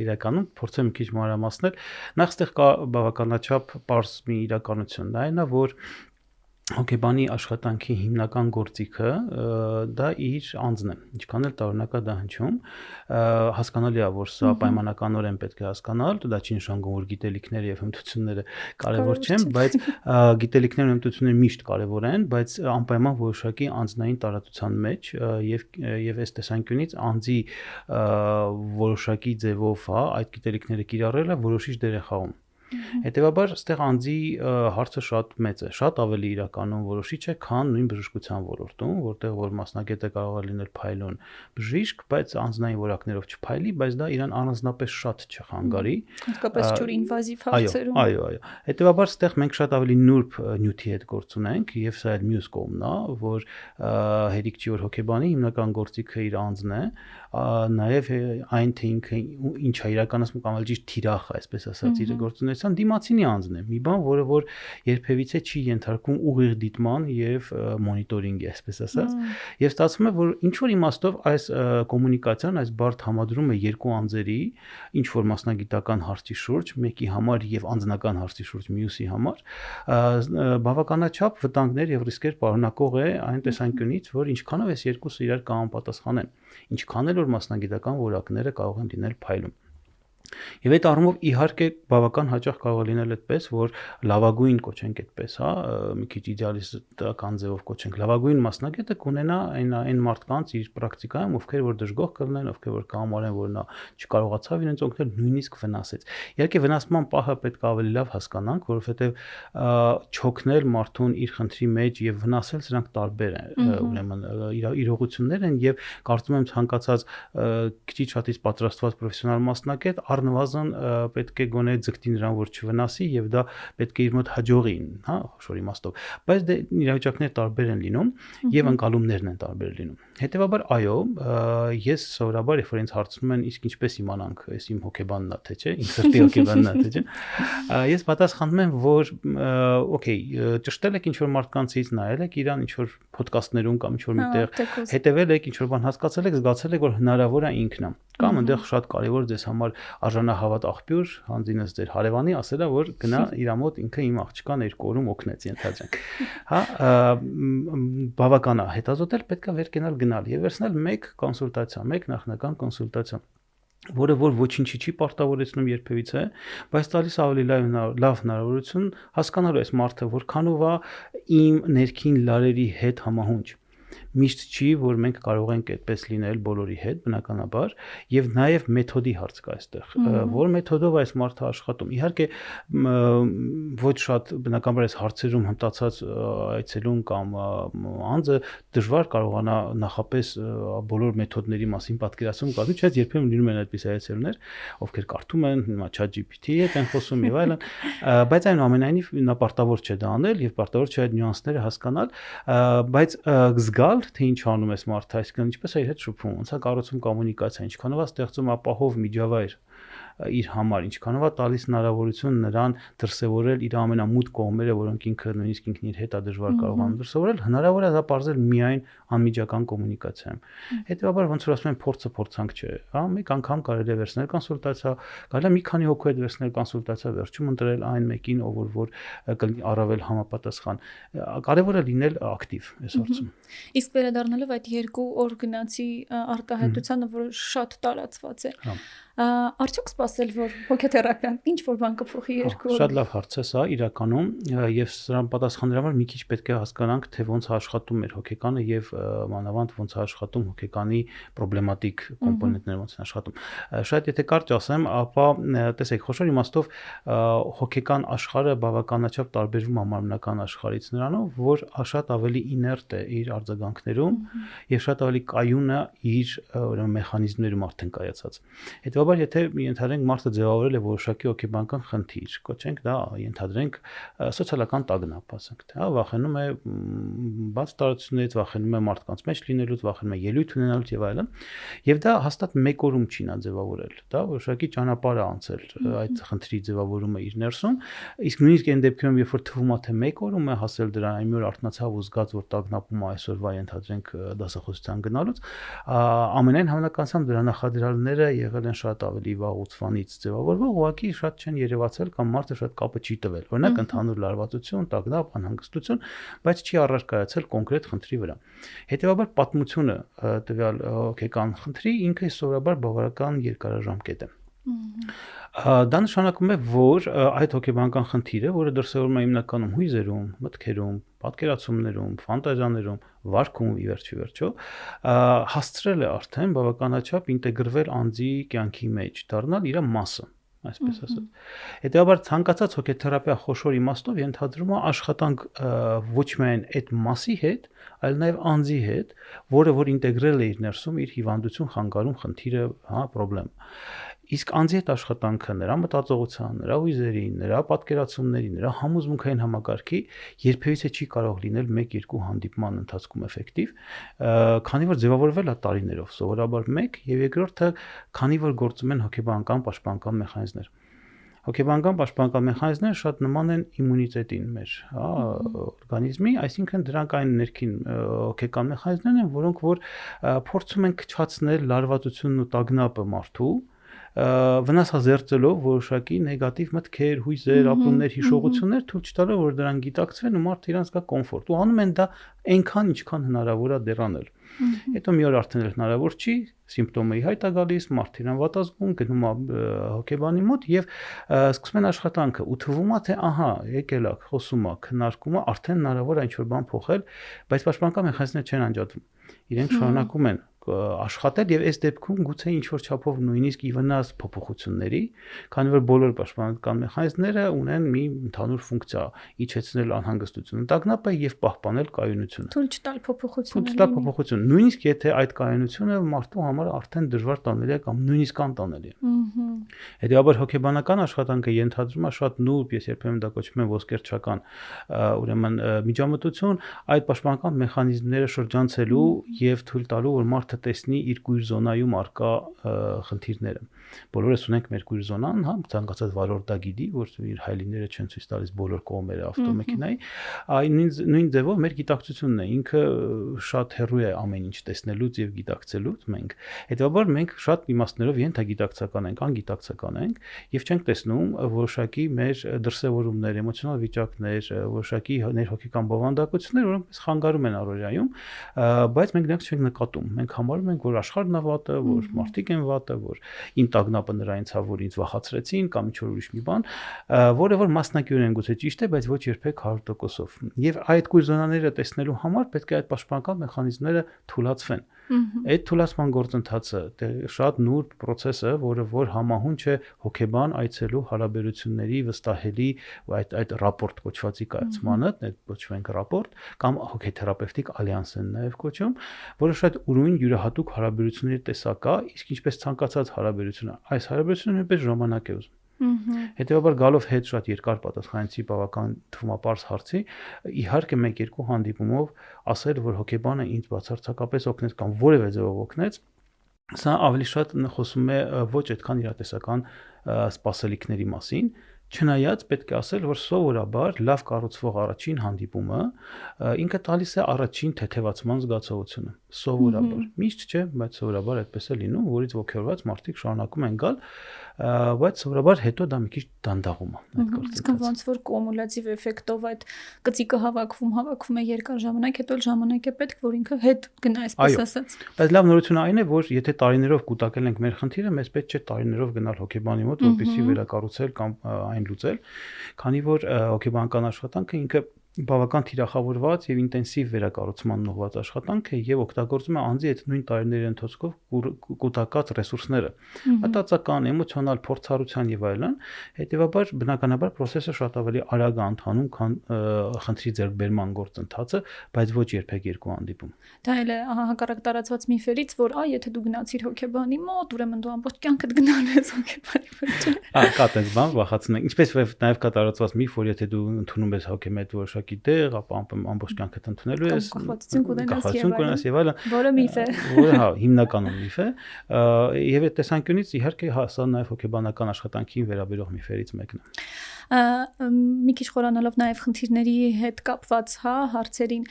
Իրականում փորձեմ մի քիչ մանրամասնել։ Նախ ստեղ կա բավականաչափ պարզ մի իրականություն, դա այն է, որ հոգեբանի աշխատանքի հիմնական գործիքը դա իր անձն է, ինչքան էլ տարօրինակա դա հնչում, հասկանալի է, որ սա պայմանականորեն պետք է հասկանալ, դա չի նշանակում, որ գիտելիքները եւ հմտությունները կարեւոր չեն, բայց գիտելիքներն ու հմտությունները միշտ կարեւոր են, բայց անպայման որոշակի անձնային տարածության մեջ եւ այս տեսանկյունից անձի որոշակի ձևով, այդ գիտելիքները կիրառելը որոշիչ դեր է խաղում։ Հետևաբար ստեղ անձի հարցը շատ մեծ է, շատ ավելի իրականում որոշիչ է, քան նույն բժշկության ոլորտում, որտեղ որ մասնագետը կարող է լինել փայլուն բժիշկ, բայց անձնային որակներով չփայլի, բայց դա իրան առանձնապես շատ չխանգարի։ Հատկապես ջուր ինվազիվ հարցերում։ Այո։ Հետևաբար ստեղ մենք շատ ավելի նուրբ նյութի հետ գործ ունենք, եւ սա էլ մյուս կողմն է, որ հերիք չի որ հոգեբանի հիմնական գործիքը իր անձն է, նաեւ այն թե ինքը ինչ է իրականացնում կամ ալ ճիշտ թիրախ է, այսպես ասած, իր գործունեության դիմացինի անձն է, մի բան, որը որ երբևիցե չի ենթարկում ուղիղ դիտման եւ մոնիտորինգի, այսպես ասած, եւ ստացվում է, որ ինչ որ իմաստով այս կոմունիկացիան, այս բարդ համադրումը երկու անձերի ինչ որ մասնագիտական հարցի շուրջ, մեկի համար եւ անձնական հարցի շուրջ մյուսի համար, բավականաչափ վտանգներ եւ ռիսկեր պարունակող է այն տեսանկյունից, որ ինչքանով այս երկուսը իրար կհամապատասխանեն, ինչքան էլ որ մասնագիտական որակները կարող են լինել փայլուն։ Եվ այդ առումով իհարկե բավական հաճախ կարող է լինել այդպես, որ լավագույն կոչենք այդպես, մի քիչ իդեալիստական ձևով կոչենք, լավագույն մասնագետը կունենա այն մարդկանց իր պրակտիկայում, ովքեր որ դժգոհ կլինեն, ովքեր որ կհամարեն, որ նա չկարողացավ իրենց օգնել, նույնիսկ վնասեց։ Իհարկե վնասման պահը պետք է ավելի լավ հասկանանք, որովհետև չօգնել մարդուն իր խնդրի մեջ եւ վնասել սրանք տարբեր են, ուրեմն իրողություններ են եւ կարծում եմ ցանկացած քիչ շատից պատրաստված պրոֆեսիոնալ մասնագետ առնվազն առնվազն պետք է գոնե ձգտի նրան, որ չվնասի եւ դա պետք է իր մոտ հաջողի, հա, խոշոր իմաստով, բայց դե իրավիճակները տարբեր են լինում եւ ընկալումներն են տարբեր լինում։ Հետեւաբար այո, ես սովորաբար երբ որ ինձ հարցնում են իսկ ինչպես իմանանք, այս իմ հոգեբանն է թե չէ, իմ սրտի հոգեբանն է թե չէ, ես պատասխանում եմ, որ օքեյ, ճշտել եք ինչ որ մարդկանցից, նայել եք իրան ինչ որ ոդկասթներում կամ ինչ որ միտեղ, հետևել եք, ինչ որ բան հասկացել եք, զգացել եք, որ հնարավոր է ինքն է։ Կամ այնտեղ շատ կարևոր ձեզ համար արժանահավատ աղբյուր, հանձինս ձեր հարևանի ասելա, որ գնա իր մոտ ինքը իմ աղջկան 2 օրում օգնեց, ենթադրենք։ Հա, բավական է հետազոտել, պետք է վեր կենալ գնալ եւ վերցնել 1 կոնսուլտացիա, 1 նախնական կոնսուլտացիա, որը որ ոչինչի չի պարտավորեցնում երբևիցե, բայց տալիս ավելի լավ հնարավորություն հասկանալու այս մարդը որքանով է իմ ներքին լարերի հետ համահունչ։ Միշտ չի, որ մենք կարող ենք այդպես լինել բոլորի հետ, բնականաբար, եւ նաեւ մեթոդի հարց կա այստեղ, որ մեթոդով այս մարդը աշխատում։ Իհարկե, ոչ շատ բնականաբար այս հարցերում հմտացած այցելուն կամ անձը դժվար կարողանա նախապես բոլոր մեթոդների մասին պատկերացում կազմի, չէ՞, երբեմն լինում են այդպես այցելուներ, ովքեր կարդում են, հիմա ChatGPT-ի հետ են խոսում եւ այլն, բայց այնուամենայնիվ նա պարտավոր չէ դա անել եւ պարտավոր չէ այդ նյուանսները հասկանալ, բայց զգալ թե ինչ անում է մարդը, այսինքն ինչպես է իր հետ շփվում, ոնց է կառուցում կոմունիկացիա, ինչքանով է ստեղծում ապահով միջավայր իր համար, ինչքանով է տալիս հնարավորություն նրան դրսևորել իր ամենամութ կողմերը, որոնք ինքը նույնիսկ ինքն իր հետ է դժվար կարողանում դրսևորել, հնարավոր է դա բարձել միայն անմիջական կոմունիկացիայում։ Հետևաբար ոնց որ ասում են փորձը փորձանք չէ, հա, մեկ անգամ կարելի է վերցնել կոնսուլտացիա, կարելի է մի քանի հոգու հետ վերցնել կոնսուլտացիա, վերջում ընտրել այն մեկին, ով որ կլինի առավել համապատասխան։ Կարևորը լինել ակտիվ այս հարցում։ Իսկ վերադառնալով այդ 2 օր գնացի արտահայտությանը, որ շատ տարածված է։ Արդյոք սպասել, որ հոգեթերապիան ինչ որ բան կփոխի 2 օր։ Շատ լավ հարց է սա իրականում եւ սրան պատասխանելու համար մի քիչ պետք է հասկանանք, թե ոնց է աշխատում մեր հոգեկանը եւ մանավանդ ոնց է աշխատում հոգեկանի պրոբլեմատիկ կոմպոնենտները ոնց են աշխատում։ Շատ եթե կարճ ասեմ, ապա տեսեք, խոշոր իմաստով հոգեկան աշխարհը բավականաչափ տարբերվում է մարմնական աշխարհից նրանով, որ շատ ավելի իներտ է իր արձագանքներում եւ շատ ավելի կայուն է իր ուրեմն մեխանիզմներում արդեն կայացած։ Հետևաբար եթե ենթադրենք մարդը ձևավորել է որոշակի հոգեբանական խնդիր, կոչենք դա, ենթադրենք սոցիալական տագնապ, ասենք, թե հա վախենում է բաց տարածությունից, վախենում է մարդկանց մեջ լինելուց, վախենում է ելույթ ունենալուց եւ այլն, եւ դա հաստատ 1 օրում չի նա ձևավորել, դա որոշակի ճանապարհ է անցել այդ խնդրի ձևավորումը իր ներսում, իսկ նույնիսկ այն դեպքում, երբ որ թվում է թե 1 օրում է հասել դրան, այն մի օր արթնացավ ու զգաց, որ տագնապում է այսօրվա ենթադրենք դասախոսության գնալուց, ամենայն հավանականությամբ դրա նախադրյալները եղել են շատ ավելի վաղուց ձևավորվող, ուղղակի շատ չեն երևացել կամ մարդը շատ կապը չի տվել։ Օրինակ ընդհանուր լարվածություն, տագնապ, անհանգստություն, բայց չի առարկայացել կոնկրետ խնդրի վրա։ Հետևաբար պատմությունը տվյալ հոգեկան խնդրի ինքը սովորաբար բավական երկարաժամկետ է։ Դա նշանակում է, որ այդ հոգեբանական խնդիրը, որը դրսևորվում է հիմնականում հույզերում, մտքերում, պատկերացումներում, ֆանտազիաներում, վարքում ի վերջո, հասցրել է արդեն բավականաչափ ինտեգրվել անձի կյանքի մեջ, դառնալ իր մասը, այսպես ասած։ Հետևաբար ցանկացած հոգեթերապիա խոշոր իմաստով ենթադրում է աշխատանք ոչ միայն այդ մասի հետ, այլ նաև անձի հետ, որը որ ինտեգրել է իր ներսում իր հիվանդություն, խանգարում, խնդիրը, հա, խնդրեմ։ Իսկ անձի հետ աշխատանքը նրա մտածողության, նրա հույզերի, նրա պատկերացումների, նրա համոզմունքային համակարգի երբևիցե չի կարող լինել 1-2 հանդիպման ընթացքում էֆեկտիվ, քանի որ ձևավորվել է տարիներով, սովորաբար 1 եւ երկրորդը, քանի որ գործում են հոգեբանական պաշտպանական մեխանիզմներ։ Հոգեբանական պաշտպանական մեխանիզմները շատ նման են իմունիտետին մեր, հա, օրգանիզմի, այսինքն դրանք այն ներքին հոգեկան մեխանիզմներն են, որոնք որ փորձում են քչացնել լարվածությունն ու տագնապը մարդու, վնասազերծելով որոշակի նեգատիվ մտքեր, հույզեր, ապրումներ, հիշողություններ, թույլ չտալով որ դրան գիտակցվեն ու մարդը իրանց կա կոմֆորտ։ Ու անում են դա այնքան, ինչքան հնարավոր է դեռանել։ Հետո մի օր արդեն հնարավոր չի, սիմպտոմը հայտ է գալիս, մարդը իրան վատազգում, գնում է հոգեբանի մոտ եւ սկսում են աշխատանքը։ Ու թվում է թե ահա, եկել է, խոսում է, քննարկում է, արդեն հնարավոր է ինչ-որ բան փոխել, բայց պաշտպանական մեխանիզմները չեն անջատվում։ Իրենք շարունակում են աշխատել եւ այս դեպքում գուցե ինչ որ չափով նույնիսկ ի վնաս փոփոխությունների, քանի որ բոլոր պաշտպանական մեխանիզմները ունեն մի ընդհանուր ֆունկցիա՝ իջեցնել անհանգստությունը տագնապը եւ պահպանել կայունությունը։ Թույլ չտալ փոփոխություն։ Թույլ տալ փոփոխություն, նույնիսկ եթե այդ կայունությունը մարդու համար արդեն դժվար տանելի է կամ նույնիսկ անտանելի է։ Հետեւաբար հոգեբանական աշխատանքը ենթադրում է շատ նուրբ, ես երբեմն դա կոչում եմ ոսկերչական, ուրեմն միջամտություն այդ պաշտպանական մեխանիզմները շրջանցելու եւ թույլ տալու, որ մարդը տեսնի իր կույր զոնայում արկա խնդիրները։ Բոլորս ունենք մեր կույր զոնան, հա, ցանկացած վարորդ դա գիտի, որ իր հայելիները չեն ցույց տալիս բոլոր կողմերը ավտոմեքենայի, նույն ձևով մեր գիտակցությունն է, ինքը շատ հեռու է ամեն ինչ տեսնելուց եւ գիտակցելուց մենք։ Հետեւաբար մենք շատ իմաստներով ենթագիտակցական ենք, անգիտակցական ենք եւ չենք տեսնում որոշակի մեր դրսևորումներ, էմոցիոնալ վիճակներ, որոշակի ներհոգեկան բովանդակություններ, որոնք մեզ խանգարում են առօրյայում, բայց մենք դրանք չենք նկատում։ Մենք համարում ենք, որ աշխարհն է վատը, որ մարդիկ են վատը, որ իմ տագնապը նրանից է, որ ինձ վախացրեցին կամ ինչ որ ուրիշ մի բան, որը որ մասնակիորեն գուցե ճիշտ է, բայց ոչ երբեք 100%-ով։ Եվ այդ կույր զոնաները տեսնելու համար պետք է այդ պաշտպանական մեխանիզմները թուլացվեն։ Այդ թուլացման գործընթացը շատ նուրբ process է, որը որ համահունչ է հոգեբան այցելու հարաբերությունների վստահելի այդ ռապորտ կոչվածի կայացմանը, այդ կոչվենք ռապորտ կամ հոգեթերապևտիկ ալյանս են նաև կոչում, որը շատ ուրույն յուրահատուկ հարաբերությունների տեսակ է, իսկ ինչպես ցանկացած հարաբերություն, այս հարաբերությունը նույնպես ժամանակ է ուզում։ Հետևաբար գալով հետ շատ երկար պատասխանեցի բավական թվումապարզ հարցի, իհարկե 1-2 հանդիպումով ասել, որ հոգեբանը ինձ բացարձակապես օգնեց կամ որևէ ձևով օգնեց, սա ավելի շատ խոսում է ոչ այդքան իրատեսական սպասելիքների մասին, չնայած պետք է ասել, որ սովորաբար լավ կառուցվող առաջին հանդիպումը ինքը տալիս է առաջին թեթևացման զգացողությունը, սովորաբար, միշտ չէ, բայց սովորաբար այդպես է լինում, որից ոգևորված մարդիկ շարունակում են գալ, բայց սովորաբար հետո դա մի քիչ դանդաղում է այդ գործընթացը։ Իսկ ոնց որ կումուլատիվ էֆեկտով այդ գծիկը հավաքում է երկար ժամանակ, հետո ժամանակ է պետք, որ ինքը հետ գնա, այսպես ասած։ Բայց լավ նորությունը այն է, որ եթե տարիներով կուտակել ենք մեր խնդիրը, մեզ պետք չէ տարիներով գնալ հոգեբանի մոտ, որպեսզի վերակառուցել կամ այն լուծել, քանի որ հոգեբանական աշխատանքը ինքը բավական թիրախավորված եւ ինտենսիվ վերակառուցման ուղղված աշխատանք է եւ օգտագործում է անձի այդ նույն տարիների ընթացքով կուտակած ռեսուրսները, մտածական, էմոցիոնալ, փորձառության եւ այլն, հետեւաբար բնականաբար process-ը շատ ավելի արագ է ընթանում, քան խնդրի ձեռքբերման գործընթացը, բայց ոչ երբեք երկու հանդիպում։ Դա էլ է հակառակ տարածված միֆերից, որ եթե դու գնացիր հոգեբանի մոտ, ուրեմն դու ամբողջ կյանքդ գնալու ես հոգեբանի մոտ։ Կա տես բան, վախացնում ենք։ Ինչպես նաեւ կա տարածված միֆ, որ եթե դու ընդունում ես հոգեմետ որոշակի տեղ, ապա ամբողջ կյանքդ ընդունելու ես, կախվածություն կունենաս եւ այլն։ Որը միֆ է։ Որը հիմնականում միֆ է։ Եվ այդ տեսանկյունից իհարկե սա նաեւ հոգեբանական աշխատանքին վերաբերող միֆերից մեկն է։ Մի քիչ խորանալով նաեւ խնդիրների հետ կապված, հարցերին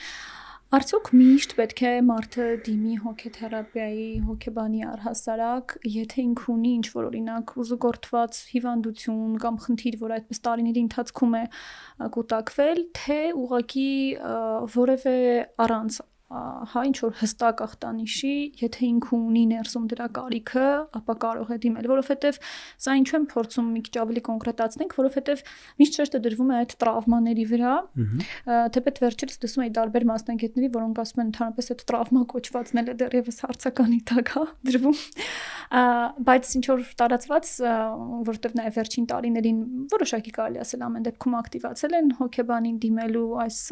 Արդյոք միշտ պետք է մարդը դիմի հոգեթերապիայի, հոգեբանի առհասարակ, եթե ինքը ունի ինչ-որ օրինակ ուզուգործված հիվանդություն կամ խնդիր, որ այդպես տարիների ընթացքում է կուտակվել, թե ուղղակի որևէ առանց ինչ-որ հստակ ախտանիշի, եթե ինքը ունի ներսում դրա կարիքը, ապա կարող է դիմել, որովհետև սա ինչու եմ փորձում մի քիչ ավելի կոնկրետացնենք, որովհետև միշտ շեշտը դրվում է այդ տրավմաների վրա, թեպետ վերջերս տեսնում էի տարբեր մասնագետների, որոնք ասում են ընդհանրապես այդ տրավմա կոչվածն էլ է դեռևս հարցականի տակ դրվում, բայց ինչ որ տարածված, որովհետև նաև վերջին տարիներին որոշակի կարելի ասել ամեն դեպքում ակտիվացել են հոգեբանին դիմելու այս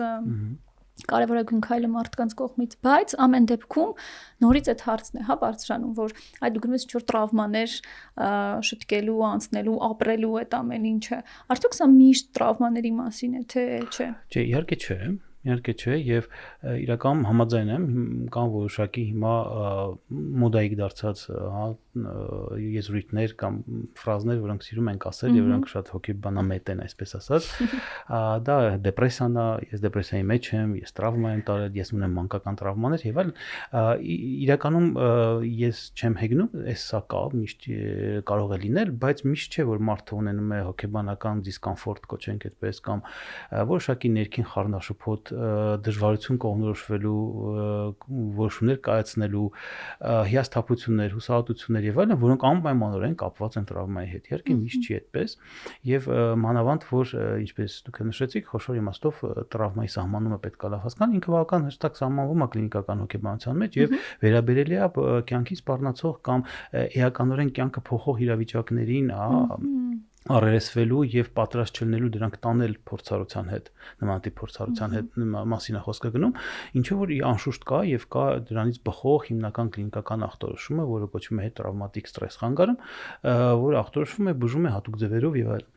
կարևորագույն քայլը մարդկանց կողմից, բայց ամեն դեպքում նորից այդ հարցն է, բարձրանում, որ այդ դու գնում ես ինչ-որ տրավմաներ շտկելու, անցնելու, ապրելու այդ ամեն ինչը։ Արդյոք սա միշտ տրավմաների մասին է, թե չէ։ Չէ, իհարկե չէ, եւ իրականում համաձայն եմ, կան որոշակի հիմա մոդայիկ դարձած եզրույթներ կամ ֆրազներ, որոնք սիրում ենք ասել եւ որոնք շատ հոգեբանամետ են, այսպես ասած, դա դեպրեսիան է, ես դեպրեսիայի մեջ եմ, ես տրավմա եմ տարել, ես ունեմ մանկական տրավմաներ եւ այլն, իրականում ես չեմ հեգնում, սա կա, միշտ կարող է լինել, բայց միշտ չէ, որ մարդը ունենում է հոգեբանական դիսկոմֆորտ, կոչենք այդպես, կամ որոշակի ներքին խառնաշփոթ դժվարություն կողմնորոշվելու, որոշումներ կայացնելու, հիասթափություններ, հուսահատություններ եւ այլն, որոնք անպայմանորեն կապված են տրավմայի հետ։ Իհարկե միշտ չի այդպես եւ մանավանդ որ ինչպես դուք նշեցիք, խոշոր իմաստով տրավմայի սահմանումը պետք է լավ հասկանալ, ինքը բավական հստակ սահմանվում է կլինիկական հոգեբանության մեջ եւ վերաբերելի է կյանքի սպառնացող կամ էականորեն կյանքը փոխող իրավիճակներին առերեսվելու եւ պատրաստ չլինելու դրանք տանել փորձառության հետ, նմանատիպ փորձառության հետ մասին է խոսքը գնում, ինչը որ անշուշտ կա եւ կա դրանից բխող հիմնական կլինիկական ախտորոշումը, որը կոչվում է հետտրավմատիկ ստրես խանգարում, որը ախտորոշվում է բուժում է հատուկ ձևերով եւ այլն։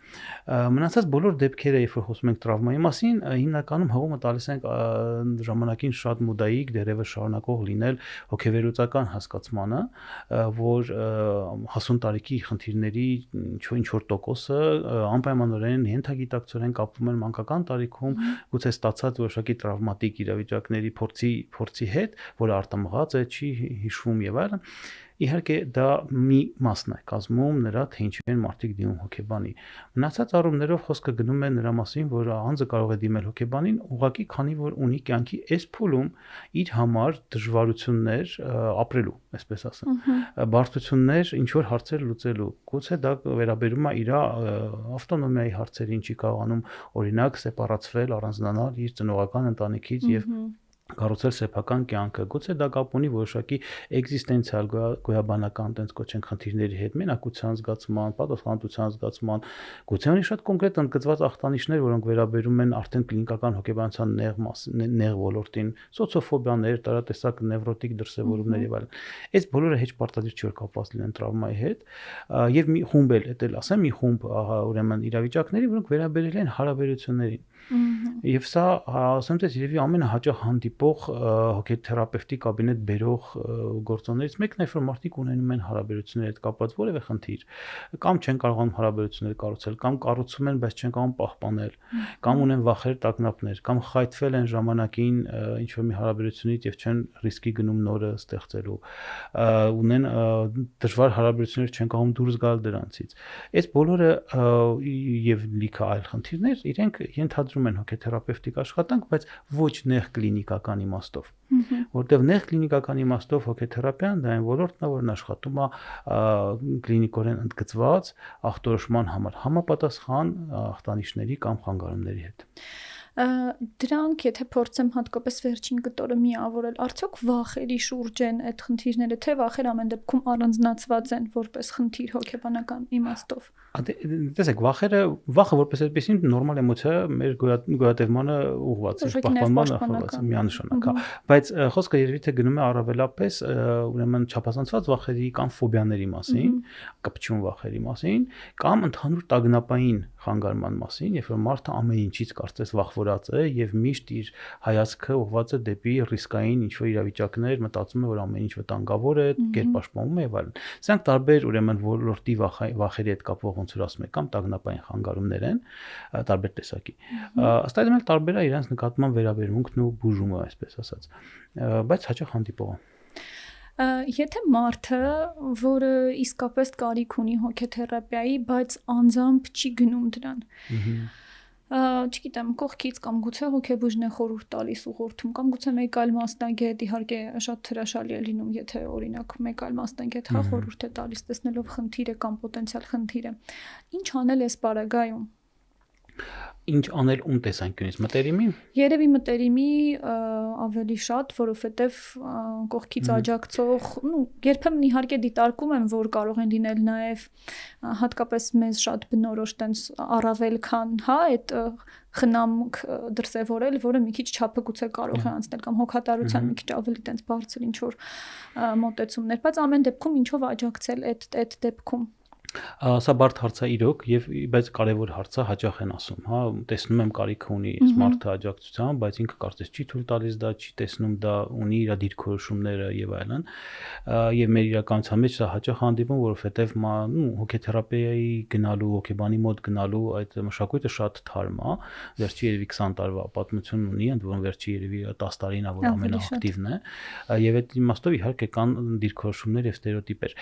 Մնացած բոլոր դեպքերը, երբ որ խոսում ենք տրավմայի մասին, հիմնականում հողումը տալիս ենք ժամանակին շատ մոդայիկ, դեռևս շարունակող լինել հոգեվերլուծական հասկացմանը, որ հասուն տարիքի խնդիրների ինչ որ տոկոսը անպայմանորեն ենթագիտակցորեն կապվում են մանկական տարիքում գուցե ստացած որոշակի տրավմատիկ իրավիճակների փորձի հետ, որը արտամղած է, չի հիշվում եւ այլն։ Իհարկե դա մի մասն է կազմում նրա թե ինչու են մարդիկ դիմում հոգեբանի։ Մնացած առումներով խոսքը գնում է նրա մասին, որ անձը կարող է դիմել հոգեբանին ուղղակի քանի որ ունի կյանքի այս փուլում իր համար դժվարություններ ապրելու, այսպես ասեմ, բարդություններ ինչ որ հարցեր լուծելու։ Գուցե դա վերաբերում է իր ավտոնոմիայի հարցերին, չի կարողանում օրինակ սեպարացվել, առանձնանալ իր ծնողական ընտանիքից եւ կառուցել սեփական կյանքը, գուցե դա կապ ունի որոշակի էկզիստենցիալ գոյաբանական տենց կոչենք խնդիրների հետ, մենակության զգացման, պատասխանատվության զգացման, գուցե ունի շատ կոնկրետ ընդգծված ախտանիշներ, որոնք վերաբերում են արդեն կլինիկական հոգեբանության նեղ ոլորտին, սոցիոֆոբիաներ, տարատեսակ նևրոտիկ դրսևորումներ եւ այլն։ Այս բոլորը հեչ պարտադիր չի որ կապված լինեն տրավմայի հետ, եւ մի խումբ էլ ասեմ, մի խումբ ուրեմն իրավիճակների, որոնք վերաբերել են հարաբերություններին։ Եվ սա ասեմ դες երևի ամենահաճախ հանդիպող հոգեթերապևտի կաբինետ բերող գործոններից մեկն է, որ մարդիկ ունենում են հարաբերությունների հետ կապված որևէ խնդիր, կամ չեն կարողանում հարաբերություններ կառուցել, կամ կառուցում են, բայց չեն կարողանում պահպանել, կամ ունեն վախեր, տագնապներ, կամ խայթվել են ժամանակին ինչ որ մի հարաբերությունից եւ չեն ռիսկի գնում նորը ստեղծելու, ունեն դժվար հարաբերություններ, չեն կարողում դուրս գալ դրանցից։ Այս բոլորը եւ լիքը այլ խնդիրներ իրենք ենթադրում են հոգեթերապևտիկ աշխատանք, բայց ոչ նեղ կլինիկական իմաստով, որտեղ նեղ կլինիկական իմաստով հոգեթերապիան դա այն ոլորտն է, որն աշխատում է կլինիկորեն ընդգծված ախտորոշման համար համապատասխան ախտանիշների կամ խանգարումների հետ։ Դրանք, եթե փորձեմ հատկապես վերջին կտորը միավորել, արդյոք վախերի շուրջ են այդ խնդիրները, թե վախեր ամեն դեպքում առանձնացված են որպես խնդիր հոգեբանական իմաստով։ Տեսեք, վախը որպես այդպեսին նորմալ էմոցիա է, մեր գոյատևմանը ուղղված է, պահպանմանը ուղղված է, միանշանակ, հա, բայց խոսքը երևի թե գնում է առավելապես ուրեմն չափազանցված վախերի կամ ֆոբիաների մասին, կպչուն վախերի մասին, կամ ընդհանուր տագնապային խանգարման մասին, երբ որ մարդը ամեն ինչից կարծես վախվորած է եւ միշտ իր հայացքը ուղղված է դեպի ռիսկային ինչ-որ իրավիճակներ, մտածում է, որ ամեն ինչ վտանգավոր է, կերպաշտպանվում է եւ այլն։ Սրանք տարբեր ուրեմն ոլորտի վախերի հետ կապվող ոնց որ ասում եք, կամ տագնապային խանգարումներ են, տարբեր տեսակի։ Ըստ այդմ էլ տարբեր է իրենց նկատմամբ վերաբերմունքն ու բուժումը, այսպես ասած, բայց հաճախ հանդիպող է։ Եթե մարդը, որը իսկապես կարիք ունի հոգեթերապիայի, բայց անձամբ չի գնում դրան, չգիտեմ, կողքից կամ գուցե հոգեբուժն է խորհուրդ տալիս ուղղորդում, կամ գուցե մեկ այլ մասնագետ, իհարկե շատ հրաշալի է լինում, եթե օրինակ մեկ այլ մասնագետ խորհուրդ է տալիս տեսնելով խնդիրը կամ պոտենցիալ խնդիրը, ինչ անել այս պարագայում։ Ինչ անել ում տեսանկյունից, մտերիմի։ Երևի մտերիմի ավելի շատ, որովհետև կողքից աջակցող, երբեմն իհարկե դիտարկում եմ, որ կարող են լինել նաև հատկապես մեզ շատ բնորոշ տենց առավել քան, հա, այդ խնամք դրսևորել, որը մի քիչ չափը գուցե կարող է անցնել կամ հոգատարության մի քիչ ավելի տենց բարձր ինչ որ մոտեցումներ, բայց ամեն դեպքում ինչով աջակցել այդ դեպքում։ Սա բարդ հարց է իրոք, բայց կարևոր հարց է, հաճախ են ասում, հա, տեսնում եմ կարիքը ունի այս մարդը աջակցության, բայց ինքը կարծես չի թույլ տալիս դա, չի տեսնում դա, ունի իր դիրքորոշումները եւ այլն։ Եվ մեր իրականության մեջ սա հաճախ հանդիպում, որովհետեւ հոգեթերապիայի գնալու, հոգեբանի մոտ գնալու այդ մշակույթը շատ թարմ է, վերջի երևի 20 տարվա պատմություն ունի, ընդ որում վերջի երևի 10 տարին է, որ ամենաակտիվն է, եւ այդ իմաստով իհարկե կան դիրքորոշումներ եւ ստերեոտիպեր։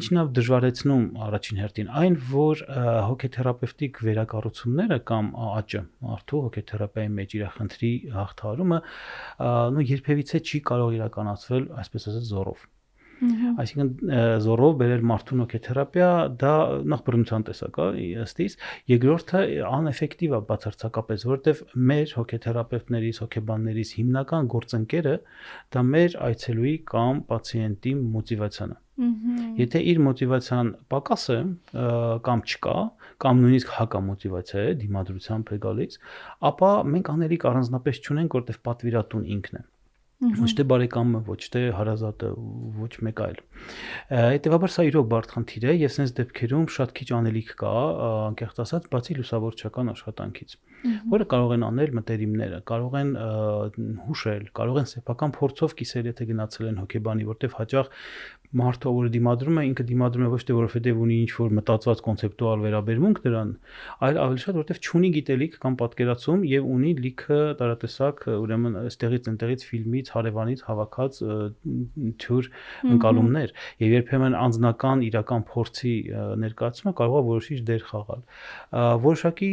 Ինչն է դժվարեցնում առաջին հերթին այն, որ հոգեթերապևտիկ վերակառուցումները կամ աճը, մարդու հոգեթերապիայի մեջ իր խնդրի հաղթահարումը երբևիցե չի կարող իրականացվել, այսպես ասած, զորով։ Այսինքն զորով բերել մարդուն հոգեթերապիա դա նախ բռնության տեսակ է ըստիս, երկրորդը անէֆեկտիվ է բացարձակապես, որովհետև մեր հոգեթերապևտներից, հոգեբաններից հիմնական գործընկերը դա մեր այցելուի կամ պացիենտի մոտիվացիան է։ Եթե իր մոտիվացիան պակաս է կամ չկա, կամ նույնիսկ հակամոտիվացիա է, դիմադրությամբ է գալիս, ապա մենք անելիք առանձնապես չունենք, որտեղ պատվիրատուն ինքն է։ Ոչ թե բարեկամը, ոչ թե հարազատը, ոչ մեկ այլ։ Հետևաբար սա իրոք բարդ խնդիր է եւ sense դեպքերում շատ քիչ անելիք կա, անկեղծ ասած, բացի լուսավորչական աշխատանքից, որը կարող են անել մտերիմները, կարող են հուշել, կարող են սեփական փորձով կիսել, եթե գնացել են հոգեբանի, որտեղ հաճախ մարդը, որը դիմադրում է, ինքը դիմադրում է ոչ թե որովհետև ունի ինչ-որ մտածված կոնցեպտուալ վերաբերմունք դրան, այլ ավելի շատ որովհետև չունի գիտելիք կամ պատկերացում եւ ունի լիքը տարատեսակ, ուրեմն այստեղից ընտեղից ֆիլմից, հարևանից հավաքած թյուր ընկալումներ եւ երբեմն անձնական իրական փորձի ներկայացումը կարող է որոշիչ դեր խաղալ։ Որոշակի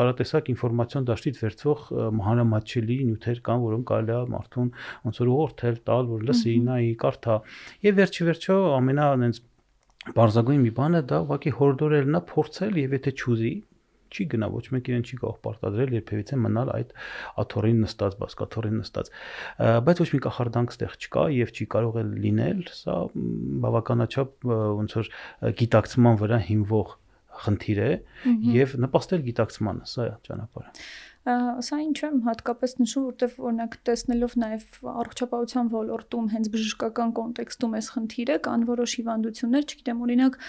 տարատեսակ ինֆորմացիոն դաշտից վերցվող մանրամատչելի նյութեր կան, որոնք կարելի է մարդուն ոնց որ ուղղորդել, տալ, որ լսի, նայի, կարդա։ Եվ վերջիվերջո ամենանենց բարձրագույն մի բանը դա ուղղակի հորդորելն է, փորձել եւ եթե չուզի, չի գնա, ոչ մեկ իրեն չի կարող պարտադրել երբևիցե մնալ այդ աթոռին նստած, բասկաթոռին նստած, բայց ոչ մի կախարդանք ստեղ չկա եւ չի կարող էլ լինել, սա բավականաչափ ոնց որ գիտակցման վրա հիմնվող խնդիր է եւ նպաստել գիտակցմանը, սա է ճանապարհը։ Սա ինչ եմ հատկապես նշում, որտեվ օրինակ տեսնելով նաև առողջապահության ոլորտում հենց բժշկական կոնտեքստում էս խնդիրը կան որոշ հիվանդություններ, չգիտեմ, օրինակ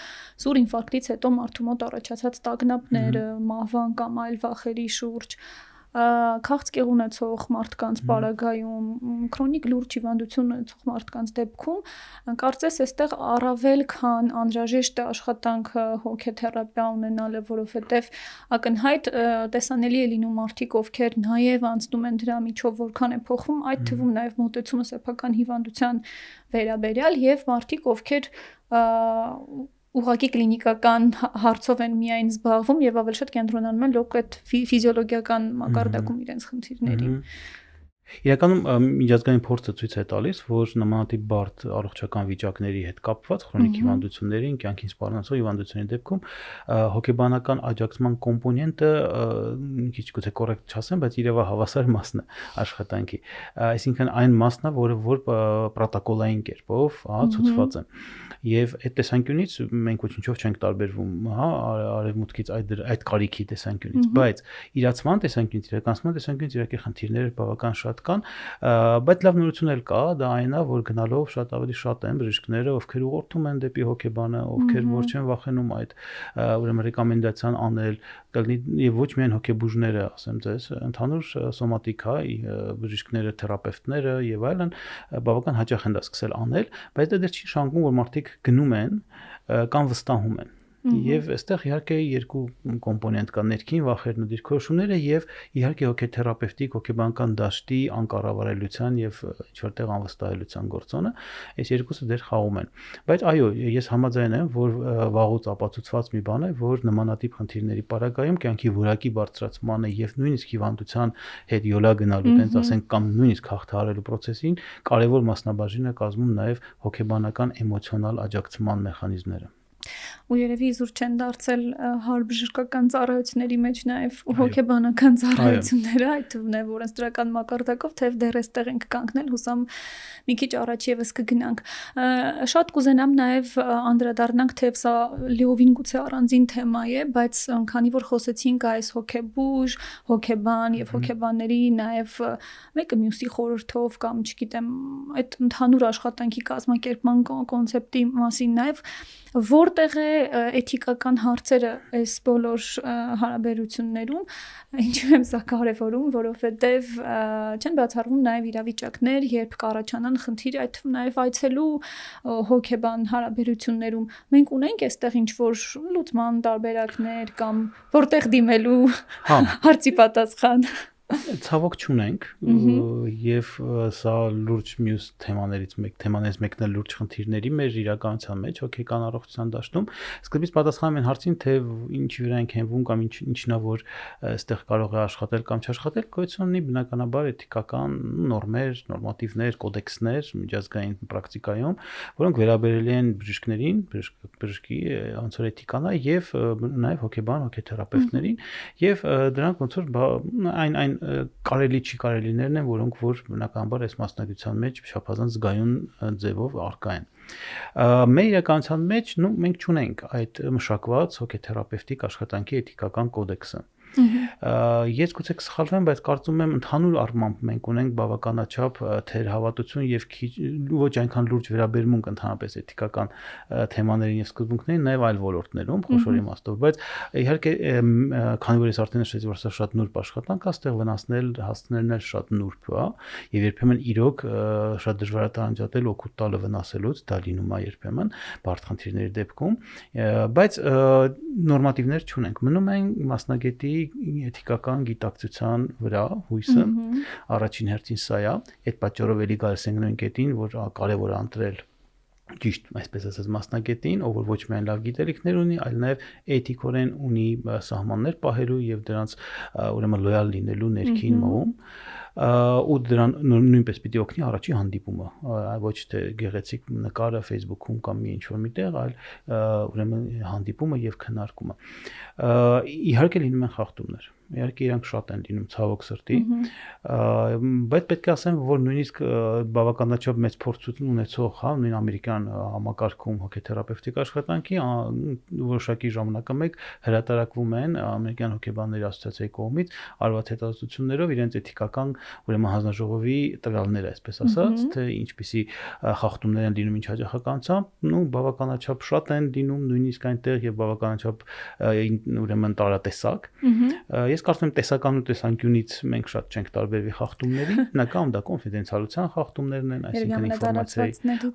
սուր ինֆարկտից հետո մարդու մոտ առաջացած տագնապները, մահվան կամ այլ վախերի շուրջ, քաղցկեղ ունեցող մարդկանց պարագայում, քրոնիկ լուրջ հիվանդություն ունեցող մարդկանց դեպքում կարծես այստեղ առավել քան անհրաժեշտ է աշխատանքը հոգեթերապիա ունենալը, որովհետև ակնհայտ տեսանելի է լինում մարդիկ, ովքեր նաև անցնում են դրա միջով, որքան է փոխվում, այդ թվում նաև մոտեցումը սեփական հիվանդության վերաբերյալ եւ մարդիկ, ովքեր ուղղակի կլինիկական հարցով են միայն զբաղվում եւ ավելի շատ կենտրոնանում են լոկ այդ ֆիզիոլոգիական մակարդակում իրենց խնդիրներին։ Իրականում միջազգային փորձը ցույց է տալիս, որ նմանատիպ բարդ առողջական վիճակների հետ կապված քրոնիկ հիվանդություններին, կյանքին սպառնացող հիվանդությունների դեպքում հոգեբանական աջակցման կոմպոնենտը քիչ գուցե կոռեկտ չասեմ, բայց իրավահավասար մասն է աշխատանքի։ Այսինքն այն մասն է, որ պրոտոկոլային կերպով, ցուցված է։ Եվ այդ տեսանկյունից մենք ոչինչով չենք տարբերվում, արևմուտքից այդ կարիքի տեսանկյունից, բայց իրացման տեսանկյունից, իրականացման տեսանկյունից իրակի խնդիրները բավական շատ կան, բայց լավ նորություն էլ կա, դա այն է, որ գնալով շատ ավելի շատ են բժիշկները, ովքեր ուղղորդում են դեպի հոգեբանը, ովքեր որ չեն վախենում այդ ուրեմն ռեկոմենդացիան անել, եւ ոչ միայն հոգեբուժները, ասեմ ձեզ, ընդհանուր սոմատիկա բժիշկները, թերապևտները եւ այլն բավական հաճախ են դա սկսել անել, բայց դա դեռ չի շանգում, որ մարդիկ գնում են կամ վստահում են։ Եվ այստեղ իհարկե երկու կոմպոնենտ կա՝ ներքին վախերն ու դիրքորոշումները եւ իհարկե հոգեթերապևտիկ, հոգեբանական դաշտի անկառավարելիության եւ ինչ-որտեղ անվստահելիության գործոնը, այս երկուսը դեռ խաղում են։ Բայց այո, ես համաձայն եմ, որ վաղուց ապացուցված մի բան է, որ նմանատիպ խնդիրների պարագայում կյանքի որակի բարձրացմանը եւ նույնիսկ հիվանդության հետ յոլա գնալու, տենց ասենք, կամ նույնիսկ հաղթահարելու process-ին կարևոր մասնաբաժին է կազմում նաեւ հոգեբանական էմոցիոնալ աջակցման մեխանիզմները։ Ու երևի զուր չեն դարձել հարբժշկական ծառայությունների մեջ նաև հոգեբանական ծառայությունները, այդ թվում է, որ ընտրական մակարդակով թեև դեռ էստեղ ենք կանգնել, հուսամ մի քիչ առաջ եւս կգնանք։ Շատ կուզենամ նաև անդրադառնանք, թեև սա լիովին գուցե առանձին թեմա է, բայց քանի որ խոսեցինք այս հոգեբուժ, հոգեբան եւ հոգեբանների նաև մեկը մյուսի խորհրդով կամ չգիտեմ, այդ ընդհանուր աշխատանքի կազմակերպման կոնցեպտի մասին նաև որտեղ է էթիկական հարցերը այս բոլոր հարաբերություններում, ինչու եմ սա կարևորում, որովհետև չեն բացառվում նաև իրավիճակներ, երբ կառաջանան խնդիր, այդ թվում նաև այցելու հոգեբան հարաբերություններում։ Մենք ունենք այստեղ ինչ-որ լուծման տարբերակներ կամ որտեղ դիմելու հարցի պատասխան։ Ցավոք չունենք եւ սա լուրջ մյուս թեմաներից մեկն է լուրջ խնդիրների մեր իրականության մեջ հոգեկան առողջության դաշտում սկզբից պատասխանում են հարցին թե ինչի վրա ենք հենվում կամ ինչն է որ այստեղ կարող է աշխատել կամ չաշխատել գոյություն ունի բնականաբար էթիկական նորմեր, նորմատիվներ, կոդեքսներ միջազգային պրակտիկայում, որոնք վերաբերելի են բժիշկներին, բժշկի ոնց որ էթիկան է եւ նաեւ հոգեբան, հոգեթերապևտներին եւ դրանք ոնց որ այն կարելի չի կարելիներն են, որոնք որ բնականաբար այս մասնագիտության մեջ շփազանց զգայուն ձևով առկա են։ Մեր իրականության մեջ մենք չունենք այդ մշակված հոգեթերապևտիկ աշխատանքի էթիկական կոդեքսը։ Ես գուցե կսխալվեմ, բայց կարծում եմ ընդհանուր առմամբ մենք ունենք բավականաչափ թերհավատություն եւ ոչ այնքան լուրջ վերաբերմունք ընդհանրապես էթիկական թեմաներին եւ սկզբունքներին, նաեւ այլ ոլորտներում խոշոր իմաստով, բայց իհարկե քանի որ ես արդեն նշեցի, որ սա շատ նուրբ աշխատանք է, այստեղ վնասնել հասցնելն էլ շատ նուրբ է եւ երբեմն իրոք շատ դժվար է տարանջատել օգուտ տալը վնասելուց, դա լինում է երբեմն բարդ խնդիրների դեպքում, բայց նորմատիվներ չունենք։ Մնում են մասնագետի էթիկական գիտակցության վրա հույսը առաջին հերթին սա է, այդ պատճառով էլի գալիս ենք նույն կետին, որ կարևոր է ընտրել ճիշտ, այսպես ասած, մասնագետին, ով որ ոչ միայն լավ գիտելիքներ ունի, այլ նաև էթիկորեն ունի սահմաններ պահելու եւ դրանց ուրեմն լոյալ լինելու ներքին մոում ու դրան նույնպես պիտի օգնի առաջի հանդիպումը, ոչ թե գեղեցիկ նկարը Facebook-ում կամ ինչ որ միտեղ, այլ ուրեմն հանդիպումը եւ քննարկումը։ Իհարկե լինում են խախտումներ։ Իհարկե իրանք շատ են լինում ցավոք սրտի, բայց պետք է ասեմ, որ նույնիսկ բավականաչափ մեծ փորձություն ունեցող, հա, նույն ամերիկյան համակարգում հոգեթերապևտիկ աշխատանքի որոշակի ժամանակամեկ հրատարակվում են ամերիկյան հոգեբանների ասոցիացիայի կողմից արված հետազոտություններով իրենց էթիկական ուրեմն հանձնաժողովի տվյալները, այսպես ասած, թե ինչպիսի խախտումներ են լինում ինչ հաջողականությամբ, բավականաչափ շատ են լինում նույնիսկ այնտեղ եւ բավականաչափ ուրեմն տարատեսակ։ Ես կարծում եմ տեսական ու տեսանկյունից մենք շատ չենք տարբերվի խախտումների, հիմնականում դա կոնֆիդենցիալության խախտումներն են, այսինքն ինֆորմացիայի,